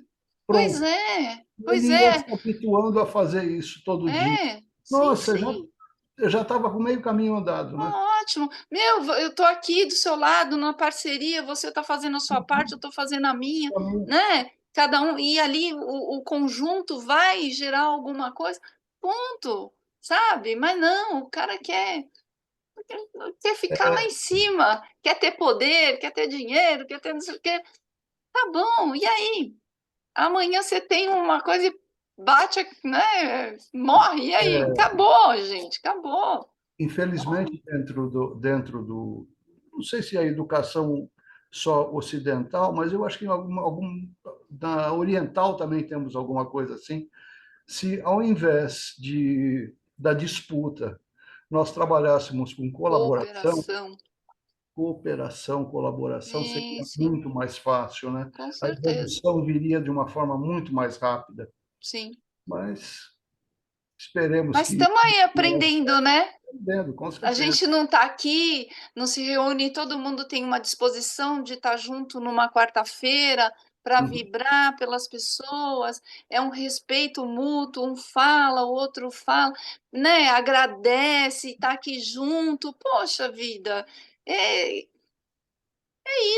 [SPEAKER 2] pois
[SPEAKER 8] pronto.
[SPEAKER 2] é, pois
[SPEAKER 8] Ele ia
[SPEAKER 2] é,
[SPEAKER 8] se habituando a fazer isso todo dia.
[SPEAKER 2] sim,
[SPEAKER 8] Nossa,
[SPEAKER 2] sim,
[SPEAKER 8] eu já estava com meio caminho andado, né?
[SPEAKER 2] ótimo. Meu, eu tô aqui do seu lado, numa parceria, você está fazendo a sua parte, eu estou fazendo a minha, né? Cada um, e ali o conjunto vai gerar alguma coisa, ponto, sabe? Mas não, o cara quer ficar lá em cima, quer ter poder, quer ter dinheiro, quer ter não sei o quê. Tá bom, e aí? Amanhã você tem uma coisa e bate, né? Morre, e aí? Acabou, gente, acabou.
[SPEAKER 8] Infelizmente, não sei se a educação só ocidental, mas eu acho que na oriental também temos alguma coisa assim. Se ao invés da disputa nós trabalhássemos com
[SPEAKER 2] Cooperação.
[SPEAKER 8] cooperação, colaboração,
[SPEAKER 2] Sim,
[SPEAKER 8] seria
[SPEAKER 2] sim,
[SPEAKER 8] muito mais fácil, né?
[SPEAKER 2] com
[SPEAKER 8] A
[SPEAKER 2] certeza.
[SPEAKER 8] evolução viria de uma forma muito mais rápida,
[SPEAKER 2] Sim.
[SPEAKER 8] mas esperemos
[SPEAKER 2] Mas
[SPEAKER 8] que
[SPEAKER 2] estamos aí aprendendo, né?
[SPEAKER 8] entendendo, com
[SPEAKER 2] A
[SPEAKER 8] certeza.
[SPEAKER 2] gente não está aqui, não se reúne, todo mundo tem uma disposição de estar junto numa quarta-feira para
[SPEAKER 8] Uhum.
[SPEAKER 2] vibrar pelas pessoas, é um respeito mútuo, um fala, o outro fala, né? Agradece, está aqui junto, poxa vida, é,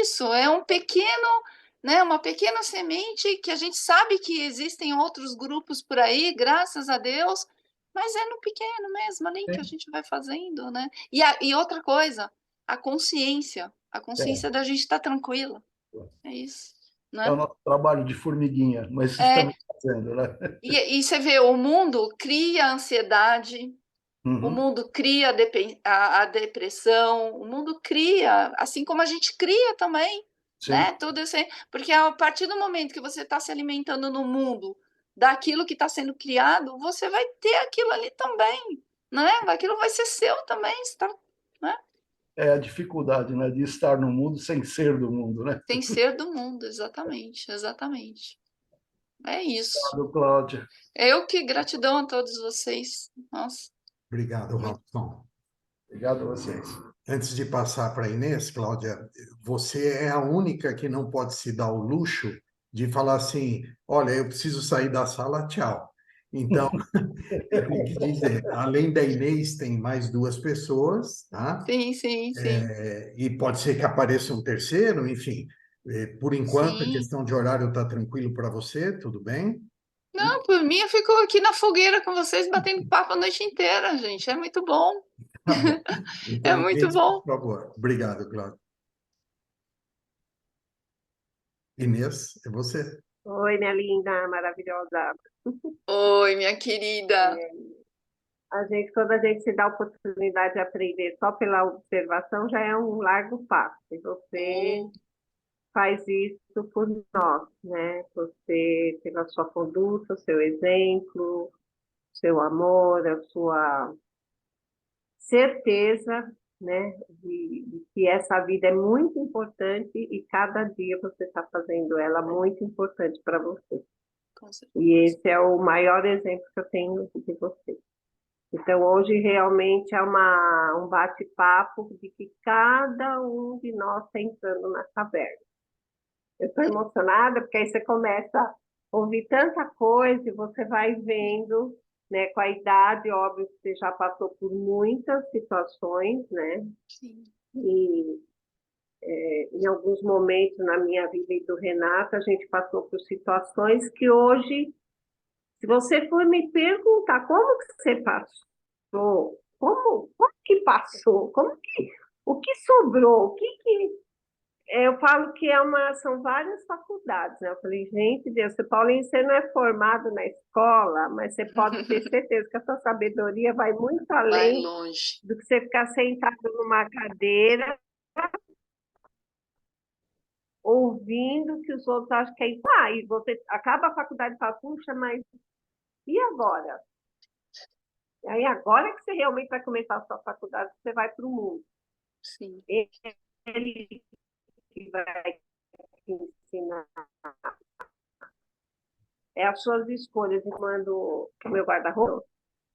[SPEAKER 2] isso, é um pequeno, né, uma pequena semente que a gente sabe que existem outros grupos por aí, graças a Deus, mas é no pequeno mesmo ali que a gente vai fazendo, né? E outra coisa, a
[SPEAKER 8] É,
[SPEAKER 2] consciência da gente estar tranquila, é isso,
[SPEAKER 8] é o
[SPEAKER 2] né?
[SPEAKER 8] nosso trabalho de formiguinha, mas
[SPEAKER 2] É,
[SPEAKER 8] estamos fazendo, né?
[SPEAKER 2] e você vê, o mundo cria ansiedade, o
[SPEAKER 8] Uhum.
[SPEAKER 2] mundo cria a depressão, o mundo cria, assim como a gente cria também,
[SPEAKER 8] Sim,
[SPEAKER 2] né? Tudo isso aí, porque a partir do momento que você está se alimentando no mundo daquilo que está sendo criado, você vai ter aquilo ali também, né? Aquilo vai ser seu também, está, né?
[SPEAKER 8] é a dificuldade, né, de estar no mundo sem ser do mundo, né?
[SPEAKER 2] Tem ser do mundo, exatamente, exatamente. É isso.
[SPEAKER 8] Obrigado, Cláudia.
[SPEAKER 2] Eu que gratidão a todos vocês. Nossa,
[SPEAKER 1] Obrigado, Robson.
[SPEAKER 8] Obrigado a vocês.
[SPEAKER 1] Antes de passar para a Inês, Cláudia, você é a única que não pode se dar o luxo de falar assim: olha, eu preciso sair da sala, tchau. Então, eu tenho que dizer, além da Inês, tem mais duas pessoas, tá?
[SPEAKER 2] sim, sim, sim,
[SPEAKER 1] E pode ser que apareça um terceiro, enfim. Por enquanto, a
[SPEAKER 2] sim.
[SPEAKER 1] questão de horário está tranquilo para você, tudo bem?
[SPEAKER 2] Não, por mim, eu fico aqui na fogueira com vocês, batendo papo a noite inteira, gente. É muito bom.
[SPEAKER 1] Tá bom.
[SPEAKER 2] É
[SPEAKER 1] Então,
[SPEAKER 2] muito
[SPEAKER 1] Inês, por
[SPEAKER 2] bom.
[SPEAKER 1] favor. Obrigado, Cláudia. Inês, é você.
[SPEAKER 9] Oi, minha linda, maravilhosa.
[SPEAKER 2] Oi, minha querida.
[SPEAKER 9] Quando a gente se dá a oportunidade de aprender só pela observação, já é um largo passo. E você
[SPEAKER 2] Oh,
[SPEAKER 9] faz isso por nós, né? Você, pela sua conduta, o seu exemplo, o seu amor, a sua certeza, né, de que essa vida é muito importante e cada dia você está fazendo ela muito importante para você.
[SPEAKER 2] Com certeza.
[SPEAKER 9] E esse é o maior exemplo que eu tenho de você. Então, hoje realmente é um bate-papo de que cada um de nós está entrando na caverna. Eu estou emocionada porque aí você começa a ouvir tanta coisa e você vai vendo, né, com a idade, óbvio que você já passou por muitas situações, né?
[SPEAKER 2] Sim.
[SPEAKER 9] E em alguns momentos na minha vida e do Renato, a gente passou por situações que hoje, se você for me perguntar como que você passou, como que passou, o que sobrou, eu falo que são várias faculdades, né? Eu falei, gente, Deus, Paulinho, você não é formado na escola, mas você pode ter certeza que a sua sabedoria vai muito
[SPEAKER 2] Vai
[SPEAKER 9] além
[SPEAKER 2] longe.
[SPEAKER 9] do que você ficar sentado numa cadeira ouvindo que os outros acham que é isso. E você acaba a faculdade e fala, puxa, mas e agora? E aí agora que você realmente vai começar a sua faculdade, você vai para o mundo.
[SPEAKER 2] Sim.
[SPEAKER 9] Ele que vai te ensinar as suas escolhas enquanto o meu guarda-roupa.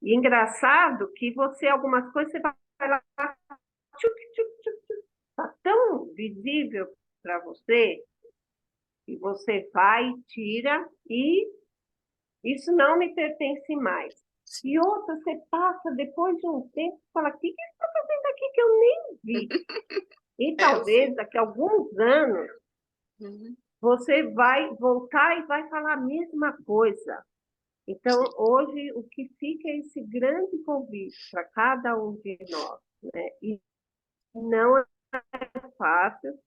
[SPEAKER 9] E engraçado que algumas coisas, você vai lá, está tão visível para você, que você vai, tira, e isso não me pertence mais. E outra, você passa, depois de um tempo, fala, o que você está fazendo aqui que eu nem vi? E talvez, daqui a alguns anos, você vai voltar e vai falar a mesma coisa. Então, hoje, o que fica é esse grande convite para cada um de nós, né? E não é fácil,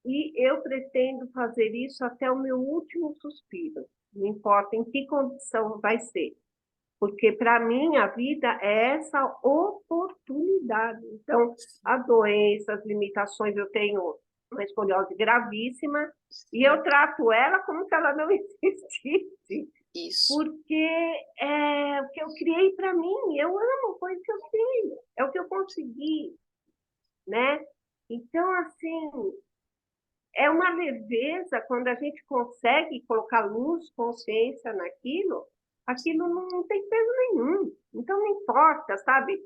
[SPEAKER 9] e eu pretendo fazer isso até o meu último suspiro, não importa em que condição vai ser, porque para mim a vida é essa oportunidade. Então, a doença, as limitações, eu tenho uma escoliose gravíssima, e eu trato ela como se ela não existisse.
[SPEAKER 2] Isso.
[SPEAKER 9] Porque é o que eu criei para mim, eu amo coisa que eu tenho, é o que eu consegui, né? Então, assim, é uma leveza quando a gente consegue colocar luz, consciência naquilo, aquilo não tem peso nenhum. Então, não importa, sabe?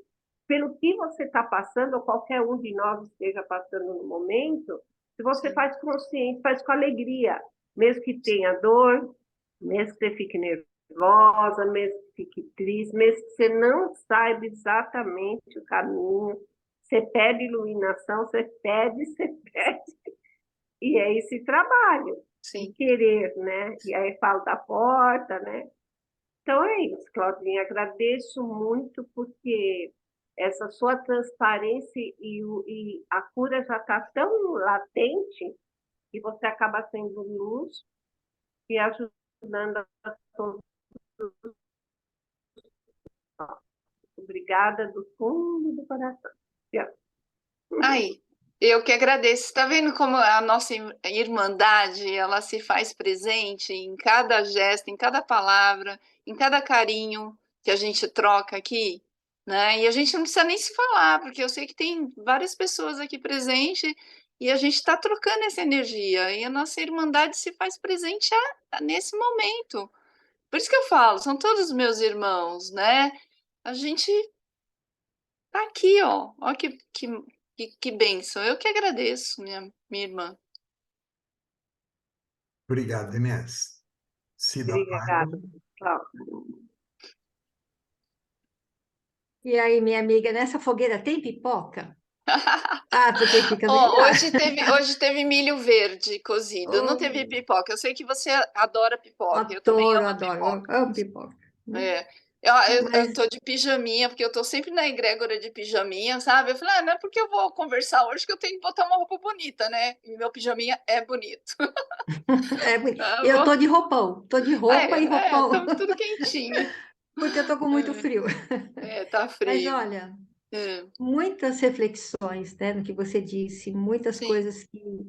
[SPEAKER 9] Pelo que você está passando, ou qualquer um de nós esteja passando no momento, se você faz consciente, faz com alegria, mesmo que tenha dor, mesmo que você fique nervosa, mesmo que fique triste, mesmo que você não saiba exatamente o caminho, você pede iluminação, você pede, e é esse trabalho de querer, né? E aí falo da porta, né? Então é isso, Claudinha, agradeço muito porque essa sua transparência e a cura já está tão latente que você acaba sendo luz e ajudando a todos. Obrigada do fundo do coração.
[SPEAKER 2] Aí, eu que agradeço. Está vendo como a nossa irmandade, ela se faz presente em cada gesto, em cada palavra, em cada carinho que a gente troca aqui, né? E a gente não precisa nem se falar, porque eu sei que tem várias pessoas aqui presentes e a gente está trocando essa energia. E a nossa irmandade se faz presente nesse momento. Por isso que eu falo, são todos meus irmãos, né? A gente tá aqui, ó. Ó que bênção. Eu que agradeço, minha irmã.
[SPEAKER 1] Obrigado, Inês. Cida
[SPEAKER 9] Obrigada,
[SPEAKER 1] Paiva.
[SPEAKER 9] Cláudia.
[SPEAKER 10] E aí, minha amiga, nessa fogueira tem pipoca? Ah, porque fica melhor.
[SPEAKER 2] Hoje teve milho verde cozido, não teve pipoca. Eu sei que você adora pipoca, eu também amo
[SPEAKER 10] Adoro,
[SPEAKER 2] pipoca.
[SPEAKER 10] eu amo pipoca.
[SPEAKER 2] Eu tô de pijaminha, porque eu tô sempre na egrégora de pijaminha, sabe? Eu falei, não é porque eu vou conversar hoje que eu tenho que botar uma roupa bonita, né? E meu pijaminha é bonito.
[SPEAKER 10] Eu tô de roupão, e roupão.
[SPEAKER 2] Estamos tudo quentinho.
[SPEAKER 10] Porque eu tô com muito frio.
[SPEAKER 2] Tá frio.
[SPEAKER 10] Mas olha, muitas reflexões, né, no que você disse, muitas coisas que...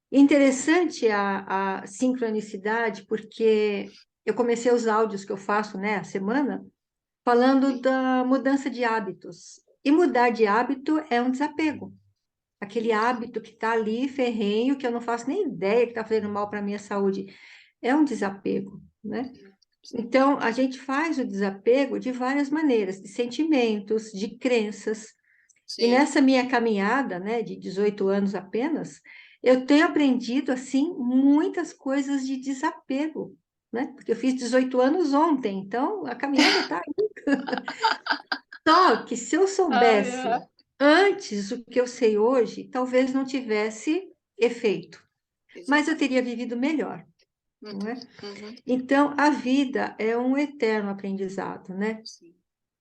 [SPEAKER 10] Interessante a sincronicidade, porque eu comecei os áudios que eu faço, né, a semana, falando da mudança de hábitos. E mudar de hábito é um desapego. Aquele hábito que está ali, ferrenho, que eu não faço nem ideia que está fazendo mal para a minha saúde. É um desapego, né? Então, a gente faz o desapego de várias maneiras, de sentimentos, de crenças. E
[SPEAKER 2] Sim.
[SPEAKER 10] nessa minha caminhada, né, de 18 anos apenas, eu tenho aprendido, assim, muitas coisas de desapego, né? Porque eu fiz 18 anos ontem, então a caminhada está aí. Só que se eu
[SPEAKER 2] Ai,
[SPEAKER 10] soubesse
[SPEAKER 2] ai.
[SPEAKER 10] antes o que eu sei hoje, talvez não tivesse efeito, mas eu
[SPEAKER 2] Exatamente.
[SPEAKER 10] teria vivido melhor, não é?
[SPEAKER 2] Uhum.
[SPEAKER 10] Então, a vida é um eterno aprendizado, né?
[SPEAKER 2] Sim.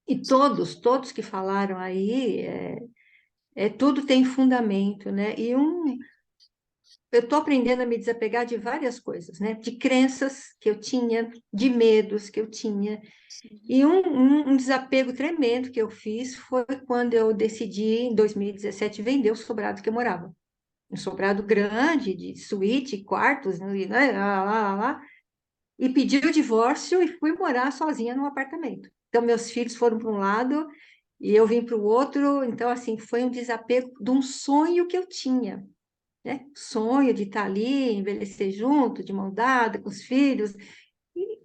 [SPEAKER 10] E todos que falaram aí, tudo tem fundamento, né? Eu estou aprendendo a me desapegar de várias coisas, né? De crenças que eu tinha, de medos que eu tinha.
[SPEAKER 2] Sim.
[SPEAKER 10] E um desapego tremendo que eu fiz foi quando eu decidi, em 2017, vender o sobrado que eu morava. Um sobrado grande, de suíte, quartos, né? Lá. E pedi o divórcio e fui morar sozinha num apartamento. Então, meus filhos foram para um lado e eu vim para o outro. Então, assim, foi um desapego de um sonho que eu tinha, né? Sonho de estar ali, envelhecer junto, de mão dada, com os filhos. E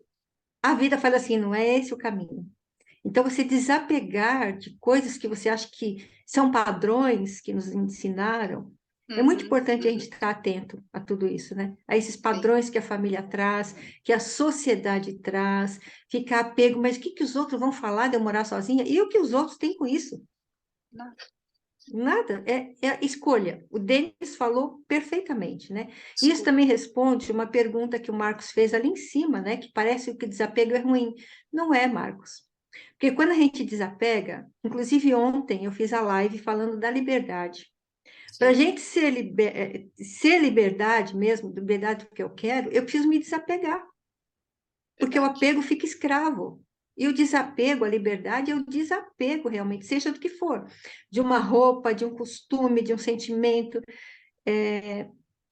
[SPEAKER 10] a vida fala assim, não é esse o caminho. Então, você desapegar de coisas que você acha que são padrões que nos ensinaram, é muito
[SPEAKER 2] Uhum.
[SPEAKER 10] importante a
[SPEAKER 2] Uhum.
[SPEAKER 10] gente estar atento a tudo isso, né? A esses
[SPEAKER 2] Sim.
[SPEAKER 10] padrões que a família traz, que a sociedade traz, ficar apego, mas o que os outros vão falar de eu morar sozinha? E o que os outros têm com isso?
[SPEAKER 2] Nada.
[SPEAKER 10] Nada, é escolha. O Denis falou perfeitamente, né? Isso
[SPEAKER 2] Desculpa.
[SPEAKER 10] também responde uma pergunta que o Marcos fez ali em cima, né? Que parece que o desapego é ruim. Não é, Marcos. Porque quando a gente desapega, inclusive ontem eu fiz a live falando da liberdade. Para a
[SPEAKER 2] Sim.
[SPEAKER 10] gente ser liberdade mesmo, liberdade do que eu quero, eu preciso me desapegar. Porque o
[SPEAKER 2] Verdade.
[SPEAKER 10] apego fica escravo. E o desapego, a liberdade, é o desapego realmente, seja do que for. De uma roupa, de um costume, de um sentimento.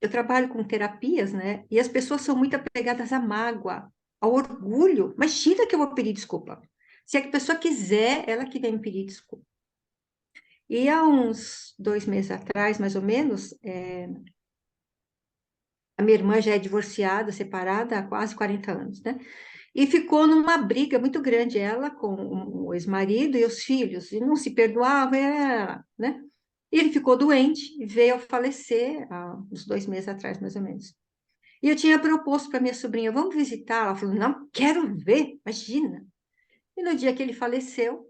[SPEAKER 10] Eu trabalho com terapias, né? E as pessoas são muito apegadas à mágoa, ao orgulho. Imagina que eu vou pedir desculpa. Se a pessoa quiser, ela que vem me pedir desculpa. E há uns 2 meses atrás, mais ou menos, a minha irmã já é divorciada, separada há quase 40 anos, né? E ficou numa briga muito grande, ela com o ex-marido e os filhos, e não se perdoava, né? E ele ficou doente e veio a falecer há uns 2 meses atrás, mais ou menos. E eu tinha proposto para minha sobrinha, vamos visitar? Ela falou, não, quero ver, imagina. E no dia que ele faleceu,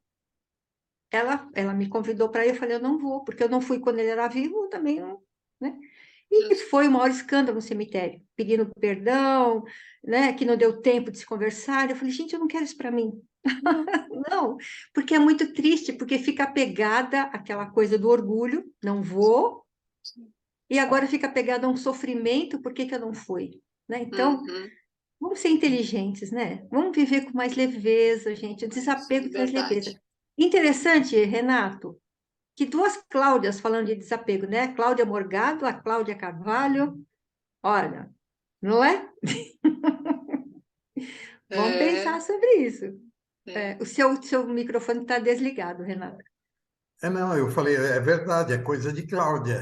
[SPEAKER 10] ela me convidou para ir, eu falei, eu não vou, porque eu não fui quando ele era vivo, eu também não, né? E
[SPEAKER 2] Jesus.
[SPEAKER 10] foi o maior escândalo no cemitério, pedindo perdão, né, que não deu tempo de se conversar. Eu falei, gente, eu não quero isso para mim.
[SPEAKER 2] Não.
[SPEAKER 10] Não, porque é muito triste, porque fica apegada àquela coisa do orgulho, não vou, e agora fica apegada a um sofrimento, por que que eu não fui? Né? Então,
[SPEAKER 2] Uhum.
[SPEAKER 10] vamos ser inteligentes, né? Vamos viver com mais leveza, gente. O desapego traz leveza.
[SPEAKER 2] Verdade.
[SPEAKER 10] Interessante, Renato, que duas Cláudias falando de desapego, né? A Cláudia Morgado, a Cláudia Carvalho. Olha, não é? Vamos
[SPEAKER 2] É,
[SPEAKER 10] pensar sobre isso.
[SPEAKER 2] é.
[SPEAKER 10] O seu microfone está desligado, Renato.
[SPEAKER 1] Não, eu falei, é verdade, é coisa de Cláudia.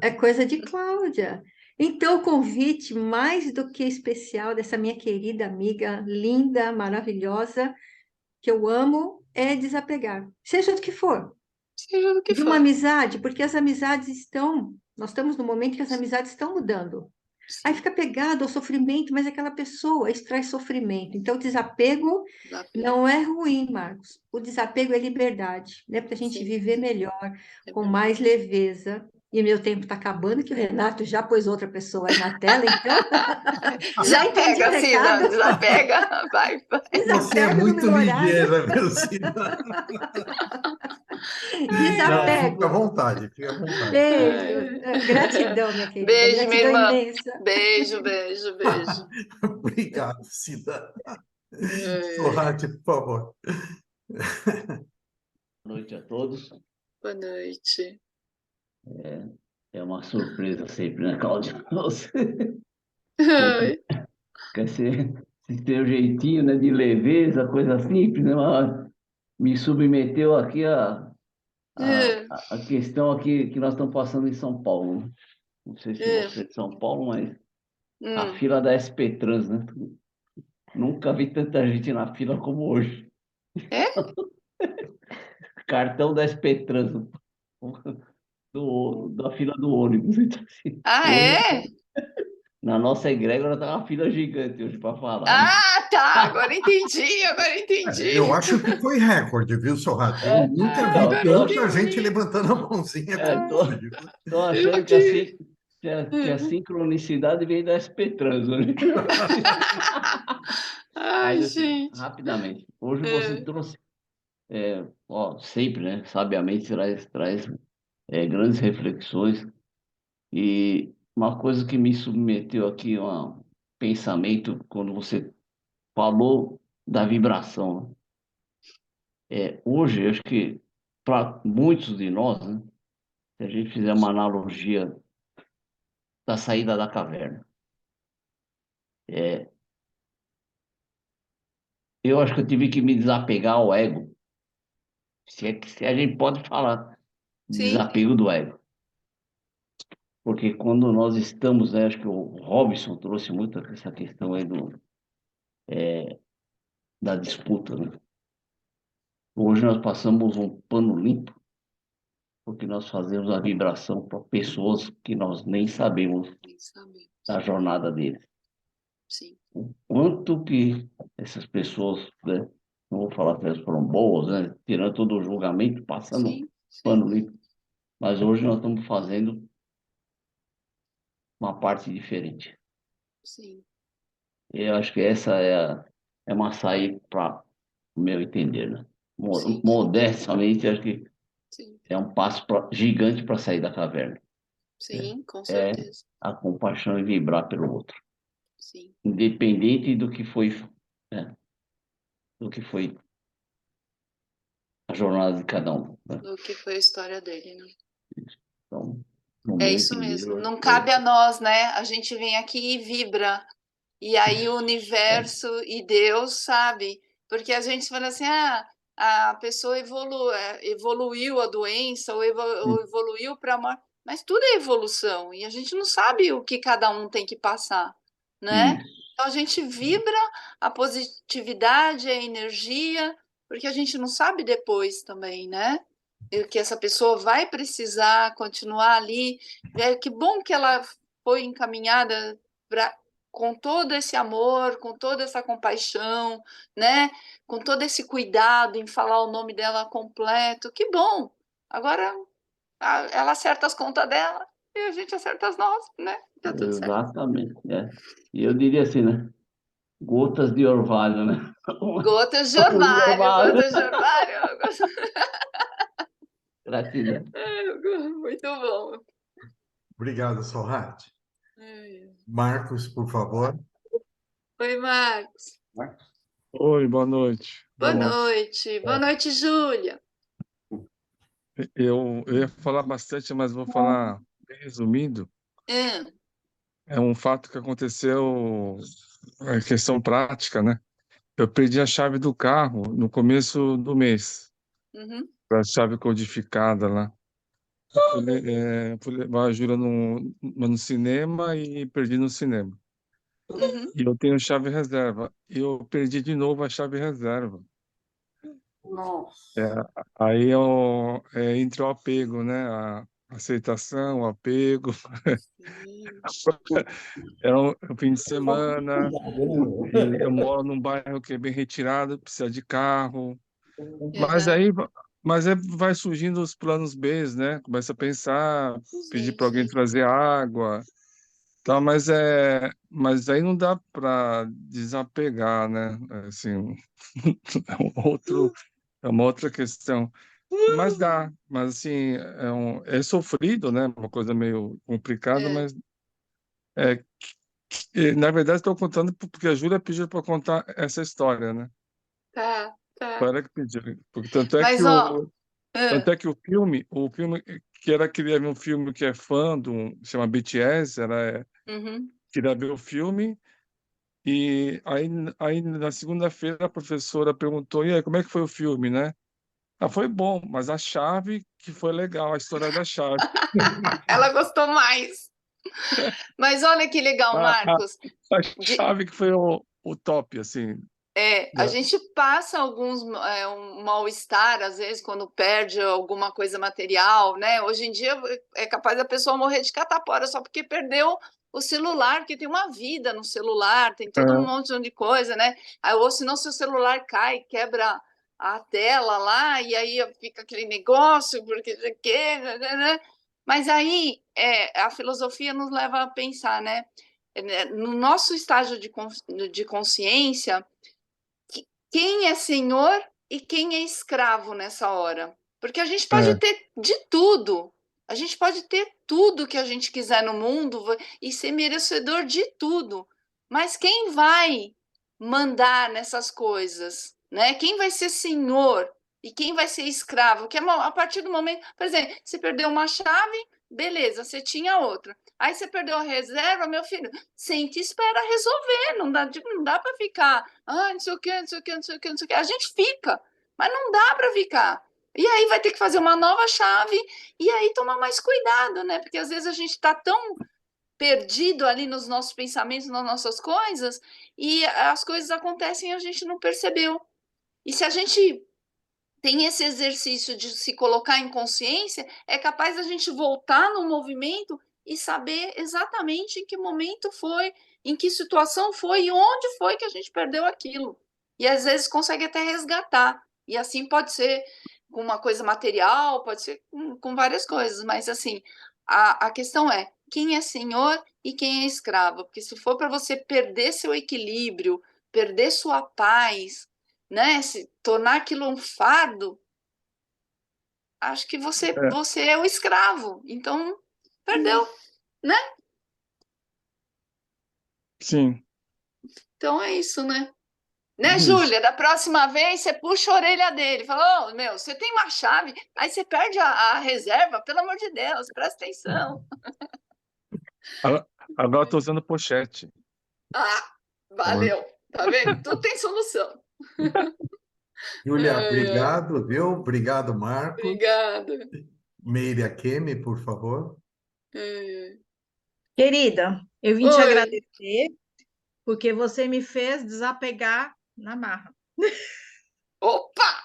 [SPEAKER 10] É coisa de Cláudia. Então, o convite mais do que especial dessa minha querida amiga, linda, maravilhosa, que eu amo, é desapegar. Seja do que for.
[SPEAKER 2] Seja do que
[SPEAKER 10] De uma
[SPEAKER 2] for.
[SPEAKER 10] amizade, porque as amizades estão. Nós estamos no momento que as amizades estão mudando. Aí
[SPEAKER 2] Sim.
[SPEAKER 10] fica pegado ao sofrimento, mas aquela pessoa, isso traz sofrimento. Então, o desapego
[SPEAKER 2] Desapego.
[SPEAKER 10] não é ruim, Marcos. O desapego é liberdade, né? Para a gente
[SPEAKER 2] Sim.
[SPEAKER 10] viver melhor,
[SPEAKER 2] É
[SPEAKER 10] com
[SPEAKER 2] verdade.
[SPEAKER 10] mais leveza. E meu tempo está acabando, que o Renato já pôs outra pessoa aí na tela, então já entendi o
[SPEAKER 2] Desapega, Cida.
[SPEAKER 10] recado.
[SPEAKER 2] Desapega. Vai, vai.
[SPEAKER 1] Você é
[SPEAKER 10] Desapega do
[SPEAKER 1] muito
[SPEAKER 10] meu horário.
[SPEAKER 1] ligeira, meu Cida. Não, fica à
[SPEAKER 10] Desapego.
[SPEAKER 1] vontade, fica à vontade.
[SPEAKER 10] Beijo. Gratidão, minha querida.
[SPEAKER 2] Beijo, minha
[SPEAKER 10] Gratidão
[SPEAKER 2] irmã.
[SPEAKER 10] imensa.
[SPEAKER 2] Beijo, beijo, beijo.
[SPEAKER 1] Obrigado, Cida.
[SPEAKER 2] É,
[SPEAKER 1] Sorrate, por favor.
[SPEAKER 11] Boa noite a todos.
[SPEAKER 2] boa noite.
[SPEAKER 11] É uma surpresa sempre, né, Cláudia? Você
[SPEAKER 2] Ai,
[SPEAKER 11] com esse seu jeitinho, né, de leveza, coisa simples, né? Mas me submeteu aqui A questão aqui que nós estamos passando em São Paulo, né? Não sei se você é de São Paulo, mas a fila da SP Trans, né? Nunca vi tanta gente na fila como hoje.
[SPEAKER 2] É?
[SPEAKER 11] Cartão da SP Trans, da fila do ônibus. Então, assim,
[SPEAKER 2] Ah,
[SPEAKER 11] hoje,
[SPEAKER 2] é?
[SPEAKER 11] na nossa egrégora, tá uma fila gigante hoje para falar, né?
[SPEAKER 2] Ah, tá, agora entendi, agora entendi.
[SPEAKER 1] Eu acho que foi recorde, viu, Sorrato? Eu nunca vi
[SPEAKER 11] Então,
[SPEAKER 2] Agora
[SPEAKER 1] tanta gente
[SPEAKER 2] entendi.
[SPEAKER 1] levantando a mãozinha como hoje.
[SPEAKER 11] tô
[SPEAKER 2] Eu
[SPEAKER 11] achando
[SPEAKER 2] que...
[SPEAKER 11] que a sincronicidade veio da SP Trans hoje.
[SPEAKER 2] Ai,
[SPEAKER 11] Mas, assim,
[SPEAKER 2] gente.
[SPEAKER 11] rapidamente, hoje você trouxe, sempre, né, sabiamente traz grandes reflexões, e uma coisa que me submeteu aqui a um pensamento, quando você falou da vibração, né? Hoje, eu acho que para muitos de nós, né, se a gente fizer uma analogia da saída da caverna, eu acho que eu tive que me desapegar ao ego, se a gente pode falar de
[SPEAKER 2] Sim,
[SPEAKER 11] desapego do ego. Porque quando nós estamos, né, acho que o Robson trouxe muito essa questão aí da disputa, né? Hoje nós passamos um pano limpo, porque nós fazemos a vibração para pessoas que nós nem sabemos
[SPEAKER 2] nem sabemos.
[SPEAKER 11] da jornada deles.
[SPEAKER 2] Sim,
[SPEAKER 11] O quanto que essas pessoas, né, não vou falar que elas foram boas, né, tirando todo o julgamento, passando
[SPEAKER 2] sim,
[SPEAKER 11] pano
[SPEAKER 2] sim,
[SPEAKER 11] limpo, mas hoje nós estamos fazendo uma parte diferente.
[SPEAKER 2] sim,
[SPEAKER 11] E eu acho que essa é uma saída para o meu entender, né?
[SPEAKER 2] sim,
[SPEAKER 11] Modestamente, acho que
[SPEAKER 2] sim,
[SPEAKER 11] é um passo gigante para sair da caverna.
[SPEAKER 2] sim, com
[SPEAKER 11] É
[SPEAKER 2] certeza.
[SPEAKER 11] a compaixão e vibrar pelo outro,
[SPEAKER 2] Sim,
[SPEAKER 11] independente né, do que foi a jornada de cada um, né?
[SPEAKER 2] o que foi a história dele, né?
[SPEAKER 11] Então, no
[SPEAKER 2] É
[SPEAKER 11] meu
[SPEAKER 2] isso
[SPEAKER 11] entender,
[SPEAKER 2] mesmo.
[SPEAKER 11] eu acho
[SPEAKER 2] Não
[SPEAKER 11] que é
[SPEAKER 2] cabe a
[SPEAKER 11] isso.
[SPEAKER 2] nós, né? A gente vem aqui e vibra. E aí o universo e Deus, sabe? Porque a gente fala assim, a pessoa evoluiu a doença ou evoluiu para a morte. Mas tudo é evolução e a gente não sabe o que cada um tem que passar, né?
[SPEAKER 11] Isso.
[SPEAKER 2] Então a gente vibra a positividade, a energia, porque a gente não sabe depois também, né? E que essa pessoa vai precisar continuar ali. Que bom que ela foi encaminhada com todo esse amor, com toda essa compaixão, né? Com todo esse cuidado em falar o nome dela completo. Que bom! Agora ela acerta as contas dela e a gente acerta as nossas, né? Tá tudo certo.
[SPEAKER 11] Exatamente, é. E eu diria assim, né? Gotas de orvalho, né?
[SPEAKER 2] Gotas de
[SPEAKER 11] Gotas de
[SPEAKER 2] orvalho,
[SPEAKER 11] orvalho.
[SPEAKER 2] gotas de orvalho.
[SPEAKER 11] Gratidão.
[SPEAKER 2] Muito bom.
[SPEAKER 1] Obrigado, Sorrati.
[SPEAKER 2] É.
[SPEAKER 1] Marcos, por favor.
[SPEAKER 2] Oi, Marcos.
[SPEAKER 12] Oi, boa noite.
[SPEAKER 2] Boa
[SPEAKER 12] Boa noite.
[SPEAKER 2] noite. Boa noite, Júlia.
[SPEAKER 12] Eu ia falar bastante, mas vou falar bem resumindo.
[SPEAKER 2] Hum,
[SPEAKER 12] É um fato que aconteceu, é questão prática, né? Eu perdi a chave do carro no começo do mês,
[SPEAKER 2] uhum,
[SPEAKER 12] a chave codificada lá. Fui levar a Júlia no cinema e perdi no cinema.
[SPEAKER 2] uhum.
[SPEAKER 12] E eu tenho chave reserva. E eu perdi de novo a chave reserva.
[SPEAKER 2] Nossa.
[SPEAKER 12] É, aí entra o apego, né? A aceitação, o apego.
[SPEAKER 2] Sim.
[SPEAKER 12] Era um fim de semana, e eu moro num bairro que é bem retirado, precisa de carro. Mas
[SPEAKER 2] Uhum.
[SPEAKER 12] aí vai surgindo os planos B, né? Começa a pensar, pedir
[SPEAKER 2] Sim,
[SPEAKER 12] para alguém
[SPEAKER 2] sim.
[SPEAKER 12] trazer água, tá? Mas aí não dá para desapegar, né? Assim, é uma outra questão. Mas dá, mas assim, é sofrido, né? Uma coisa meio complicada,
[SPEAKER 2] É.
[SPEAKER 12] mas é, na verdade estou contando porque a Júlia pediu para contar essa história, né?
[SPEAKER 2] Tá, tá.
[SPEAKER 12] Foi ela que pediu. Porque
[SPEAKER 2] Mas, ó,
[SPEAKER 12] tanto é que o filme que ela queria ver um filme que é fã chama BTS,
[SPEAKER 2] uhum,
[SPEAKER 12] queria ver o filme, e aí na segunda-feira a professora perguntou, e aí, como é que foi o filme, né? Foi bom, mas a chave que foi legal, a história da chave.
[SPEAKER 2] Ela gostou mais. Mas olha que legal,
[SPEAKER 12] A, a,
[SPEAKER 2] Marcos.
[SPEAKER 12] a chave que foi o top, assim.
[SPEAKER 2] A gente passa um mal-estar, às vezes, quando perde alguma coisa material, né? Hoje em dia é capaz da pessoa morrer de catapora só porque perdeu o celular, porque tem uma vida no celular, tem todo um monte de coisa, né? Ou senão seu celular cai, quebra a tela lá, e aí fica aquele negócio, porque né? Mas aí a filosofia nos leva a pensar, né? No nosso estágio de consciência, quem é senhor e quem é escravo nessa hora. Porque a gente pode ter de tudo. A gente pode ter tudo que a gente quiser no mundo e ser merecedor de tudo. Mas quem vai mandar nessas coisas, né? Quem vai ser senhor e quem vai ser escravo? Que a partir do momento, por exemplo, você perdeu uma chave, beleza, você tinha outra. Aí você perdeu a reserva, meu filho, sente e espera resolver. Não dá para ficar, não sei o quê, não sei o quê, não sei o quê, não sei o quê. A gente fica, mas não dá para ficar. E aí vai ter que fazer uma nova chave e aí tomar mais cuidado, né? Porque às vezes a gente está tão perdido ali nos nossos pensamentos, nas nossas coisas, e as coisas acontecem e a gente não percebeu. E se a gente tem esse exercício de se colocar em consciência, é capaz da gente voltar no movimento e saber exatamente em que momento foi, em que situação foi e onde foi que a gente perdeu aquilo. E às vezes consegue até resgatar. E assim pode ser com uma coisa material, pode ser com várias coisas, mas assim, a questão é quem é senhor e quem é escravo. Porque se for para você perder seu equilíbrio, perder sua paz, né, se tornar aquilo um fardo, acho que você é o escravo. Então, perdeu, né?
[SPEAKER 12] Sim.
[SPEAKER 2] Então é isso, né? Né,
[SPEAKER 12] Isso.
[SPEAKER 2] Júlia? Da próxima vez você puxa a orelha dele, fala: "Ô, meu, você tem uma chave, aí você perde a reserva, pelo amor de Deus, presta atenção."
[SPEAKER 12] Agora estou usando pochete.
[SPEAKER 2] Valeu. Tá vendo? Tudo tem solução.
[SPEAKER 1] Júlia,
[SPEAKER 2] Ai, ai.
[SPEAKER 1] obrigado, viu? Obrigado, Marcos.
[SPEAKER 2] Obrigada.
[SPEAKER 1] Meire Akemi, por favor.
[SPEAKER 13] Querida, eu vim te
[SPEAKER 2] Oi.
[SPEAKER 13] agradecer porque você me fez desapegar na marra.
[SPEAKER 2] Opa!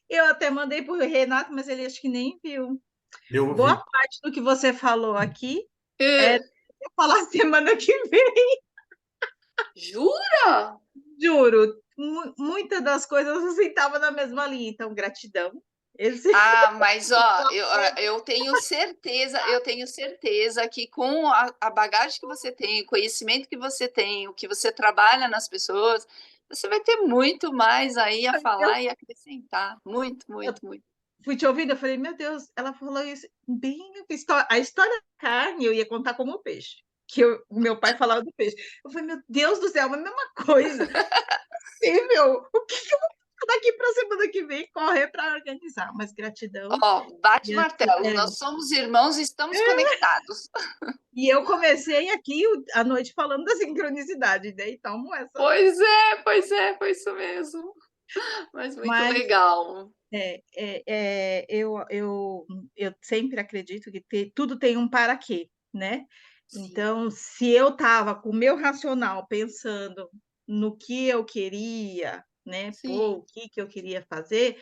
[SPEAKER 13] Eu até mandei para o Renato, mas ele acho que nem viu.
[SPEAKER 1] Eu
[SPEAKER 13] Boa
[SPEAKER 1] vi.
[SPEAKER 13] parte do que você falou aqui eu falar semana que vem.
[SPEAKER 2] Jura?
[SPEAKER 13] Juro. Muitas das coisas assim estavam na mesma linha, então gratidão.
[SPEAKER 2] Mas ó, eu tenho certeza que com a bagagem que você tem, o conhecimento que você tem, o que você trabalha nas pessoas, você vai ter muito mais aí a falar e acrescentar. Muito, muito, muito.
[SPEAKER 13] Fui te ouvindo, eu falei, meu Deus, ela falou isso bem. A história da carne eu ia contar como peixe, que meu pai falava do peixe. Eu falei, meu Deus do céu, é a mesma coisa. Sim, meu, o que eu vou fazer daqui para a semana que vem? Correr para organizar, mas gratidão.
[SPEAKER 2] Bate martelo, nós somos irmãos e estamos conectados.
[SPEAKER 13] E eu comecei aqui a noite falando da sincronicidade, daí tomo essa.
[SPEAKER 2] Pois é, foi isso mesmo. Mas muito legal.
[SPEAKER 13] Eu sempre acredito que tudo tem um para quê, né? Sim. Então, se eu estava com o meu racional pensando no que eu queria, né? O que eu queria fazer,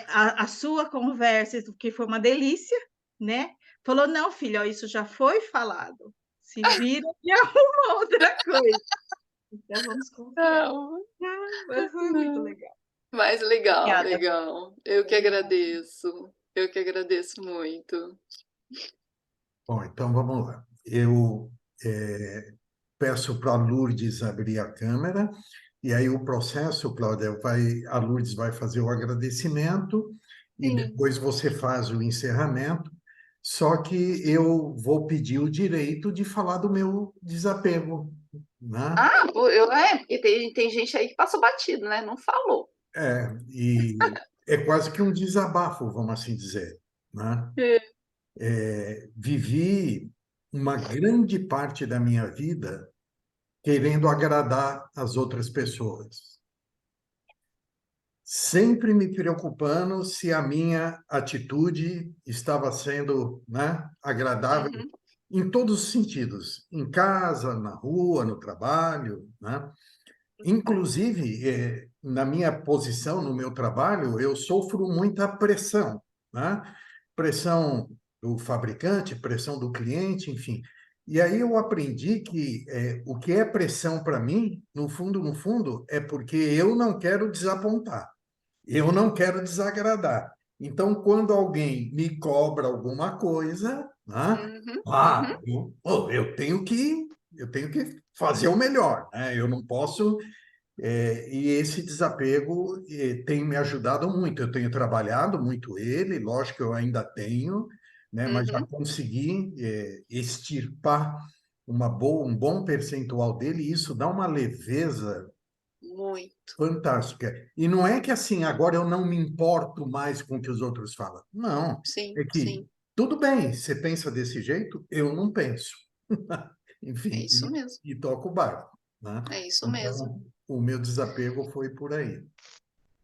[SPEAKER 13] a sua conversa, que foi uma delícia, né? Falou, não, filha, isso já foi falado. Se vira e arruma outra coisa. Então, vamos confiar. Mas foi muito legal.
[SPEAKER 2] Mas legal,
[SPEAKER 13] Obrigada.
[SPEAKER 2] legal. Eu que agradeço. Eu que agradeço muito.
[SPEAKER 1] Bom, então vamos lá. Eu peço para a Lourdes abrir a câmera, e aí o processo, Cláudia, a Lourdes vai fazer o agradecimento, e depois você faz o encerramento, só que eu vou pedir o direito de falar do meu desapego, né?
[SPEAKER 2] Porque tem gente aí que passa batido, né? Não falou.
[SPEAKER 1] E é quase que um desabafo, vamos assim dizer, né? Vivi uma grande parte da minha vida querendo agradar as outras pessoas. sempre me preocupando se a minha atitude estava sendo, né, agradável
[SPEAKER 2] Uhum.
[SPEAKER 1] em todos os sentidos, em casa, na rua, no trabalho, né? Inclusive, na minha posição, no meu trabalho, eu sofro muita pressão, né? Pressão do fabricante, pressão do cliente, enfim. E aí eu aprendi que o que é pressão para mim, no fundo, é porque eu não quero desapontar, eu não quero desagradar. Então, quando alguém me cobra alguma coisa, né?
[SPEAKER 2] Uhum.
[SPEAKER 1] Ah, eu tenho que fazer o melhor, né? Eu não posso e esse desapego tem me ajudado muito. Eu tenho trabalhado muito ele, lógico que eu ainda tenho, né, mas já
[SPEAKER 2] Uhum.
[SPEAKER 1] consegui extirpar um bom percentual dele, e isso dá uma leveza
[SPEAKER 2] Muito.
[SPEAKER 1] fantástica. E não é que assim, agora eu não me importo mais com o que os outros falam. Não,
[SPEAKER 2] Sim,
[SPEAKER 1] é que
[SPEAKER 2] sim.
[SPEAKER 1] tudo bem, você pensa desse jeito, eu não penso.
[SPEAKER 2] É
[SPEAKER 1] Enfim,
[SPEAKER 2] isso mesmo.
[SPEAKER 1] e toco o barco, né?
[SPEAKER 2] É isso mesmo.
[SPEAKER 1] Então, o meu desapego foi por aí.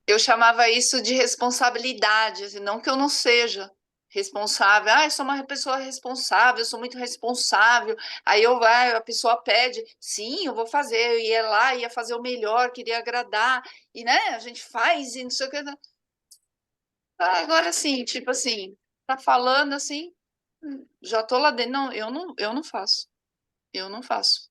[SPEAKER 2] Eu chamava isso de responsabilidade, assim, não que eu não seja responsável. Ah, eu sou uma pessoa responsável, eu sou muito responsável. Aí a pessoa pede, sim, eu vou fazer. Eu ia lá, ia fazer o melhor, queria agradar, e né, a gente faz e não sei o que. Agora sim, tipo assim, tá falando assim, já tô lá dentro. Não, eu não faço. Eu não faço.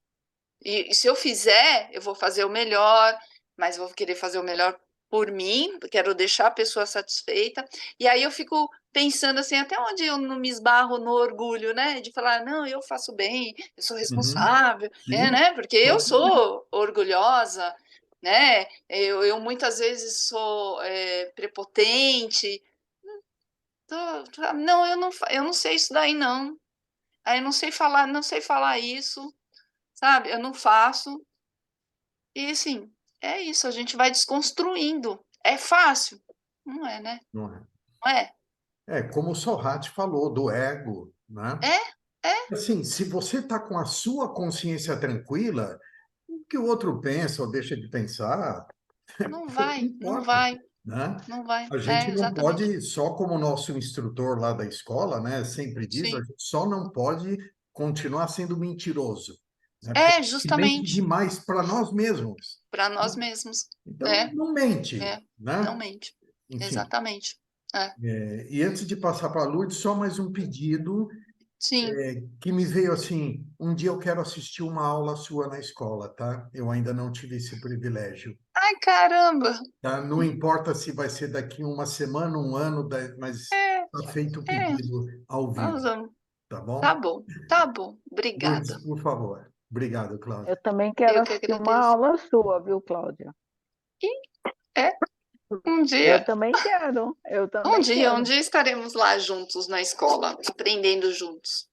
[SPEAKER 2] E se eu fizer, eu vou fazer o melhor, mas vou querer fazer o melhor por mim, quero deixar a pessoa satisfeita. E aí eu fico pensando assim, até onde eu não me esbarro no orgulho, né? De falar, não, eu faço bem, eu sou
[SPEAKER 1] Uhum.
[SPEAKER 2] responsável,
[SPEAKER 1] Sim,
[SPEAKER 2] né? Porque eu
[SPEAKER 1] totalmente.
[SPEAKER 2] sou orgulhosa, né? Eu muitas vezes sou prepotente. Não, eu não sei isso daí, não. Aí eu não sei falar isso, sabe? Eu não faço. E assim, é isso, a gente vai desconstruindo. É fácil? Não é, né?
[SPEAKER 1] Não é?
[SPEAKER 2] Não é?
[SPEAKER 1] Como o Sorrati falou, do ego, né?
[SPEAKER 2] É? É?
[SPEAKER 1] Assim, se você está com a sua consciência tranquila, o que o outro pensa ou deixa de pensar,
[SPEAKER 2] Não
[SPEAKER 1] pouco
[SPEAKER 2] vai, não
[SPEAKER 1] importa,
[SPEAKER 2] vai,
[SPEAKER 1] né?
[SPEAKER 2] não vai.
[SPEAKER 1] A gente
[SPEAKER 2] É,
[SPEAKER 1] não
[SPEAKER 2] exatamente.
[SPEAKER 1] pode, só como o nosso instrutor lá da escola, né, sempre diz, a
[SPEAKER 2] Sim.
[SPEAKER 1] gente só não pode continuar sendo mentiroso, né? Porque a
[SPEAKER 2] É,
[SPEAKER 1] gente mente
[SPEAKER 2] justamente.
[SPEAKER 1] demais para nós mesmos.
[SPEAKER 2] Para nós mesmos.
[SPEAKER 1] Então,
[SPEAKER 2] É,
[SPEAKER 1] não mente,
[SPEAKER 2] é. Não
[SPEAKER 1] né?
[SPEAKER 2] mente.
[SPEAKER 1] Enfim.
[SPEAKER 2] Exatamente. É.
[SPEAKER 1] E antes de passar para a Lourdes, só mais um pedido
[SPEAKER 2] Sim.
[SPEAKER 1] que me veio assim, um dia eu quero assistir uma aula sua na escola, tá? Eu ainda não tive esse privilégio,
[SPEAKER 2] Ai, caramba!
[SPEAKER 1] tá? Não importa se vai ser daqui uma semana, um ano, mas
[SPEAKER 2] É,
[SPEAKER 1] está feito o
[SPEAKER 2] é.
[SPEAKER 1] pedido ao
[SPEAKER 2] Nós
[SPEAKER 1] vivo,
[SPEAKER 2] vamos.
[SPEAKER 1] tá
[SPEAKER 2] Tá
[SPEAKER 1] bom?
[SPEAKER 2] bom, tá bom.
[SPEAKER 1] Lourdes,
[SPEAKER 2] Obrigada.
[SPEAKER 1] por favor. Obrigado,
[SPEAKER 14] Eu
[SPEAKER 1] Cláudia.
[SPEAKER 14] também quero
[SPEAKER 2] Eu que
[SPEAKER 14] assistir uma
[SPEAKER 2] agradeço.
[SPEAKER 14] aula sua, viu, Cláudia?
[SPEAKER 2] E é um
[SPEAKER 14] Eu
[SPEAKER 2] dia.
[SPEAKER 14] também quero, eu também
[SPEAKER 2] Um
[SPEAKER 14] quero.
[SPEAKER 2] dia estaremos lá juntos na escola, aprendendo juntos.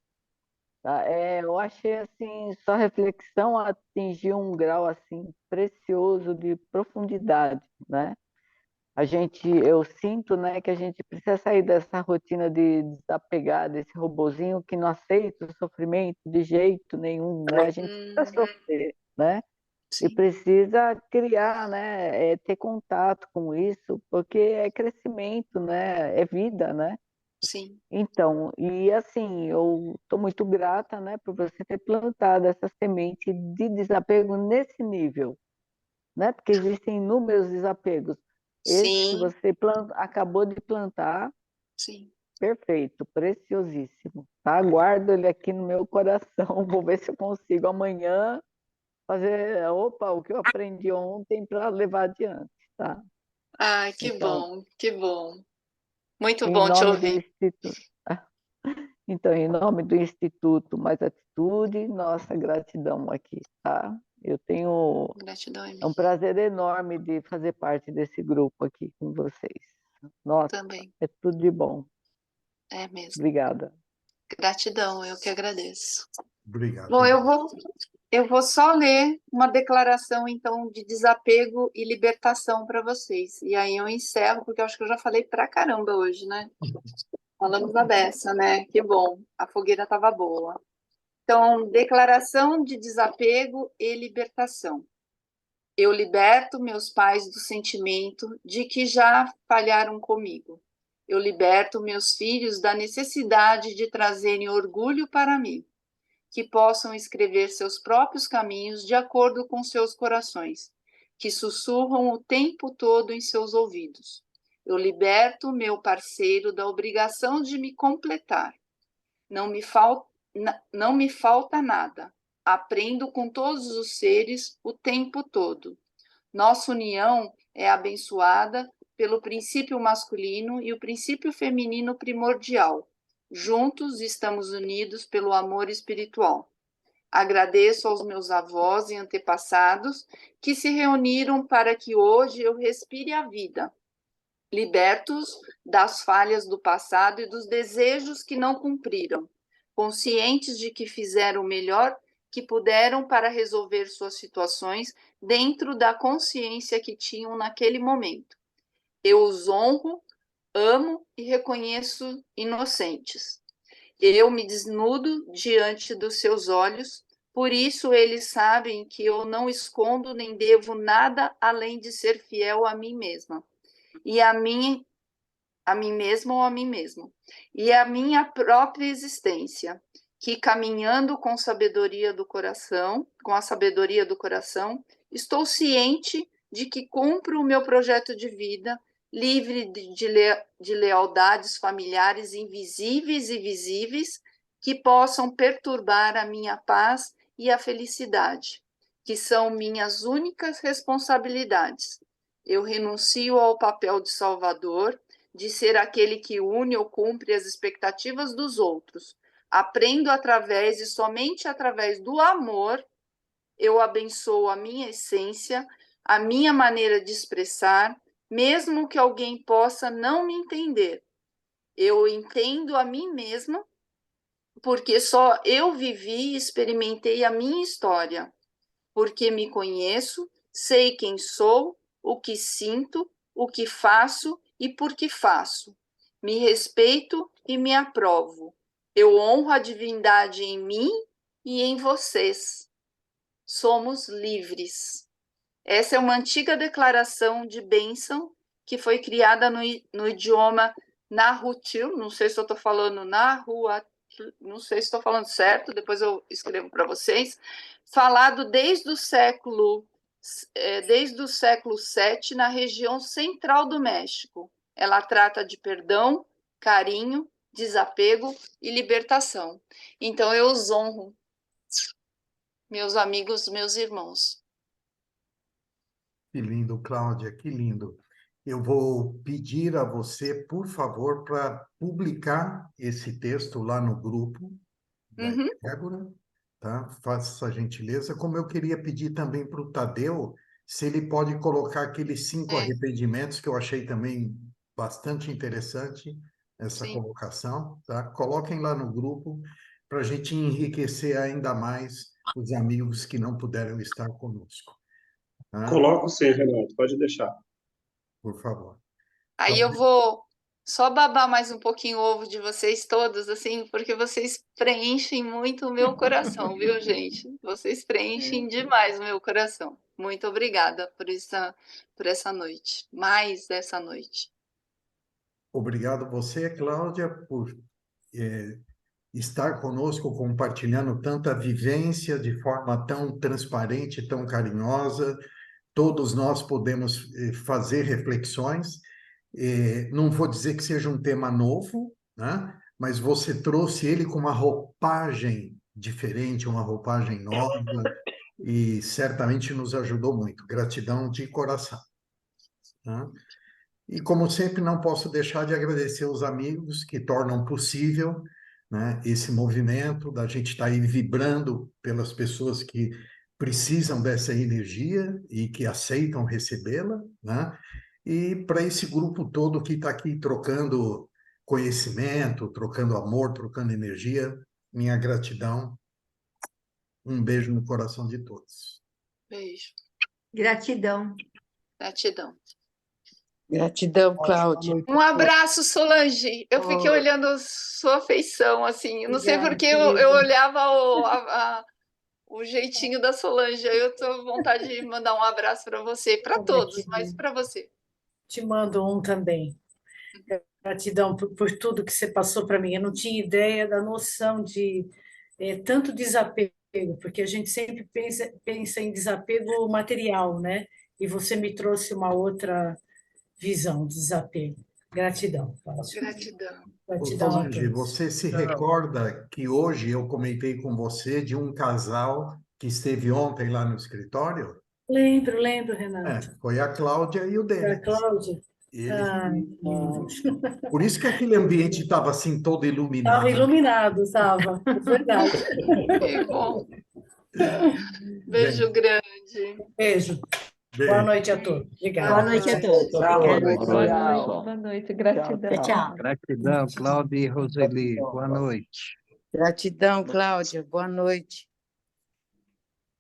[SPEAKER 14] Tá? Eu achei assim, sua reflexão atingiu um grau assim precioso de profundidade, né? Eu sinto, né, que a gente precisa sair dessa rotina de desapegar desse robozinho que não aceita o sofrimento de jeito nenhum, né? A gente precisa sofrer, né? E
[SPEAKER 2] Sim,
[SPEAKER 14] precisa criar, né, ter contato com isso, porque é crescimento, né? É vida, né?
[SPEAKER 2] sim,
[SPEAKER 14] Então, e assim, eu estou muito grata, né, por você ter plantado essa semente de desapego nesse nível, né? Porque existem inúmeros desapegos. Esse que
[SPEAKER 2] sim,
[SPEAKER 14] você acabou de plantar,
[SPEAKER 2] sim.
[SPEAKER 14] perfeito, preciosíssimo, tá? Guardo ele aqui no meu coração. Vou ver se eu consigo amanhã fazer, opa, o que eu aprendi ontem para levar adiante, tá?
[SPEAKER 2] Ai, que
[SPEAKER 14] Então,
[SPEAKER 2] bom, que bom. Muito
[SPEAKER 14] em
[SPEAKER 2] bom te
[SPEAKER 14] nome do
[SPEAKER 2] ouvir.
[SPEAKER 14] Instituto. Então, em nome do Instituto Mais Atitude, nossa gratidão aqui, tá? Eu tenho
[SPEAKER 2] Gratidão é
[SPEAKER 14] é um
[SPEAKER 2] minha
[SPEAKER 14] prazer enorme de fazer parte desse grupo aqui com vocês. Nossa,
[SPEAKER 2] também.
[SPEAKER 14] é tudo de bom.
[SPEAKER 2] É mesmo.
[SPEAKER 14] Obrigada.
[SPEAKER 2] Gratidão, eu que agradeço.
[SPEAKER 1] Obrigado.
[SPEAKER 2] Bom, eu vou só ler uma declaração, então, de desapego e libertação para vocês. E aí eu encerro, porque eu acho que eu já falei pra caramba hoje, né? Falamos a beça, né? Que bom, a fogueira estava boa. Então, declaração de desapego e libertação. Eu liberto meus pais do sentimento de que já falharam comigo. Eu liberto meus filhos da necessidade de trazerem orgulho para mim, que possam escrever seus próprios caminhos de acordo com seus corações, que sussurram o tempo todo em seus ouvidos. Eu liberto meu parceiro da obrigação de me completar. Não me falta nada. Aprendo com todos os seres o tempo todo. Nossa união é abençoada pelo princípio masculino e o princípio feminino primordial. Juntos estamos unidos pelo amor espiritual. Agradeço aos meus avós e antepassados que se reuniram para que hoje eu respire a vida. Libertos das falhas do passado e dos desejos que não cumpriram, conscientes de que fizeram o melhor que puderam para resolver suas situações dentro da consciência que tinham naquele momento. Eu os honro, amo e reconheço inocentes. Eu me desnudo diante dos seus olhos, por isso eles sabem que eu não escondo nem devo nada além de ser fiel a mim mesma. E a mim mesma ou a mim mesmo. E a minha própria existência, que caminhando com sabedoria do coração, com a sabedoria do coração, estou ciente de que cumpro o meu projeto de vida, livre de lealdades familiares invisíveis e visíveis que possam perturbar a minha paz e a felicidade, que são minhas únicas responsabilidades. Eu renuncio ao papel de salvador, de ser aquele que une ou cumpre as expectativas dos outros. Aprendo através e somente através do amor, eu abençoo a minha essência, a minha maneira de expressar, mesmo que alguém possa não me entender. Eu entendo a mim mesma, porque só eu vivi e experimentei a minha história. Porque me conheço, sei quem sou, o que sinto, o que faço e por que faço. Me respeito e me aprovo. Eu honro a divindade em mim e em vocês. Somos livres. Essa é uma antiga declaração de bênção que foi criada no idioma Nahuatl, não sei se eu estou falando Nahuatl, não sei se estou falando certo, depois eu escrevo para vocês, falado desde o século VII na região central do México. Ela trata de perdão, carinho, desapego e libertação. Então eu os honro, meus amigos, meus irmãos.
[SPEAKER 1] Que lindo, Cláudia, que lindo. Eu vou pedir a você, por favor, para publicar esse texto lá no grupo da Egrégora, tá? Faça essa gentileza. Como eu queria pedir também para o Tadeu, se ele pode colocar aqueles 5 arrependimentos, que eu achei também bastante interessante essa colocação, tá? Coloquem lá no grupo para a gente enriquecer ainda mais os amigos que não puderam estar conosco. Tá?
[SPEAKER 7] Coloco sim, Renato, pode deixar.
[SPEAKER 1] Por favor.
[SPEAKER 2] Aí eu vou só babar mais um pouquinho o ovo de vocês todos, assim, porque vocês preenchem muito o meu coração, viu, gente? Vocês preenchem demais o meu coração. Muito obrigada por essa noite, mais essa noite.
[SPEAKER 1] Obrigado você, Cláudia, por estar conosco, compartilhando tanta vivência de forma tão transparente, tão carinhosa. Todos nós podemos fazer reflexões. Não vou dizer que seja um tema novo, né? Mas você trouxe ele com uma roupagem diferente, uma roupagem nova, e certamente nos ajudou muito. Gratidão de coração. Né? E, como sempre, não posso deixar de agradecer os amigos que tornam possível, né, esse movimento, da gente estar aí vibrando pelas pessoas que precisam dessa energia e que aceitam recebê-la, né? E para esse grupo todo que está aqui trocando conhecimento, trocando amor, trocando energia, minha gratidão. Um beijo no coração de todos.
[SPEAKER 2] Beijo.
[SPEAKER 10] Gratidão.
[SPEAKER 2] Gratidão.
[SPEAKER 15] Gratidão, Cláudia.
[SPEAKER 2] Um abraço, Solange. Eu fiquei olhando sua feição, assim. Não sei porque eu olhava o jeitinho da Solange. Aí eu tô com vontade de mandar um abraço para você, para todos, mas para você.
[SPEAKER 16] Te mando um também. Gratidão por tudo que você passou para mim. Eu não tinha ideia da noção de tanto desapego, porque a gente sempre pensa em desapego material, né? E você me trouxe uma outra visão de desapego. Gratidão, Cláudio.
[SPEAKER 2] Gratidão.
[SPEAKER 16] Gratidão a
[SPEAKER 1] Solange,
[SPEAKER 16] todos.
[SPEAKER 1] você se recorda que hoje eu comentei com você de um casal que esteve ontem lá no escritório?
[SPEAKER 16] Lembro, Renato.
[SPEAKER 1] Foi a Cláudia e o
[SPEAKER 16] Foi a
[SPEAKER 1] Denis.
[SPEAKER 16] Cláudia?
[SPEAKER 1] Eles...
[SPEAKER 16] Ai,
[SPEAKER 1] Por isso que aquele ambiente estava assim todo iluminado.
[SPEAKER 16] estava iluminado, estava. É verdade.
[SPEAKER 2] Que bom. Beijo grande.
[SPEAKER 16] Beijo. Boa noite a todos. Obrigada.
[SPEAKER 6] Boa noite a todos.
[SPEAKER 10] Boa noite, gratidão.
[SPEAKER 6] Tchau.
[SPEAKER 5] Gratidão, Cláudia e Roseli. Boa noite.
[SPEAKER 15] Gratidão, Cláudia. Boa noite.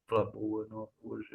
[SPEAKER 8] Boa, não, hoje.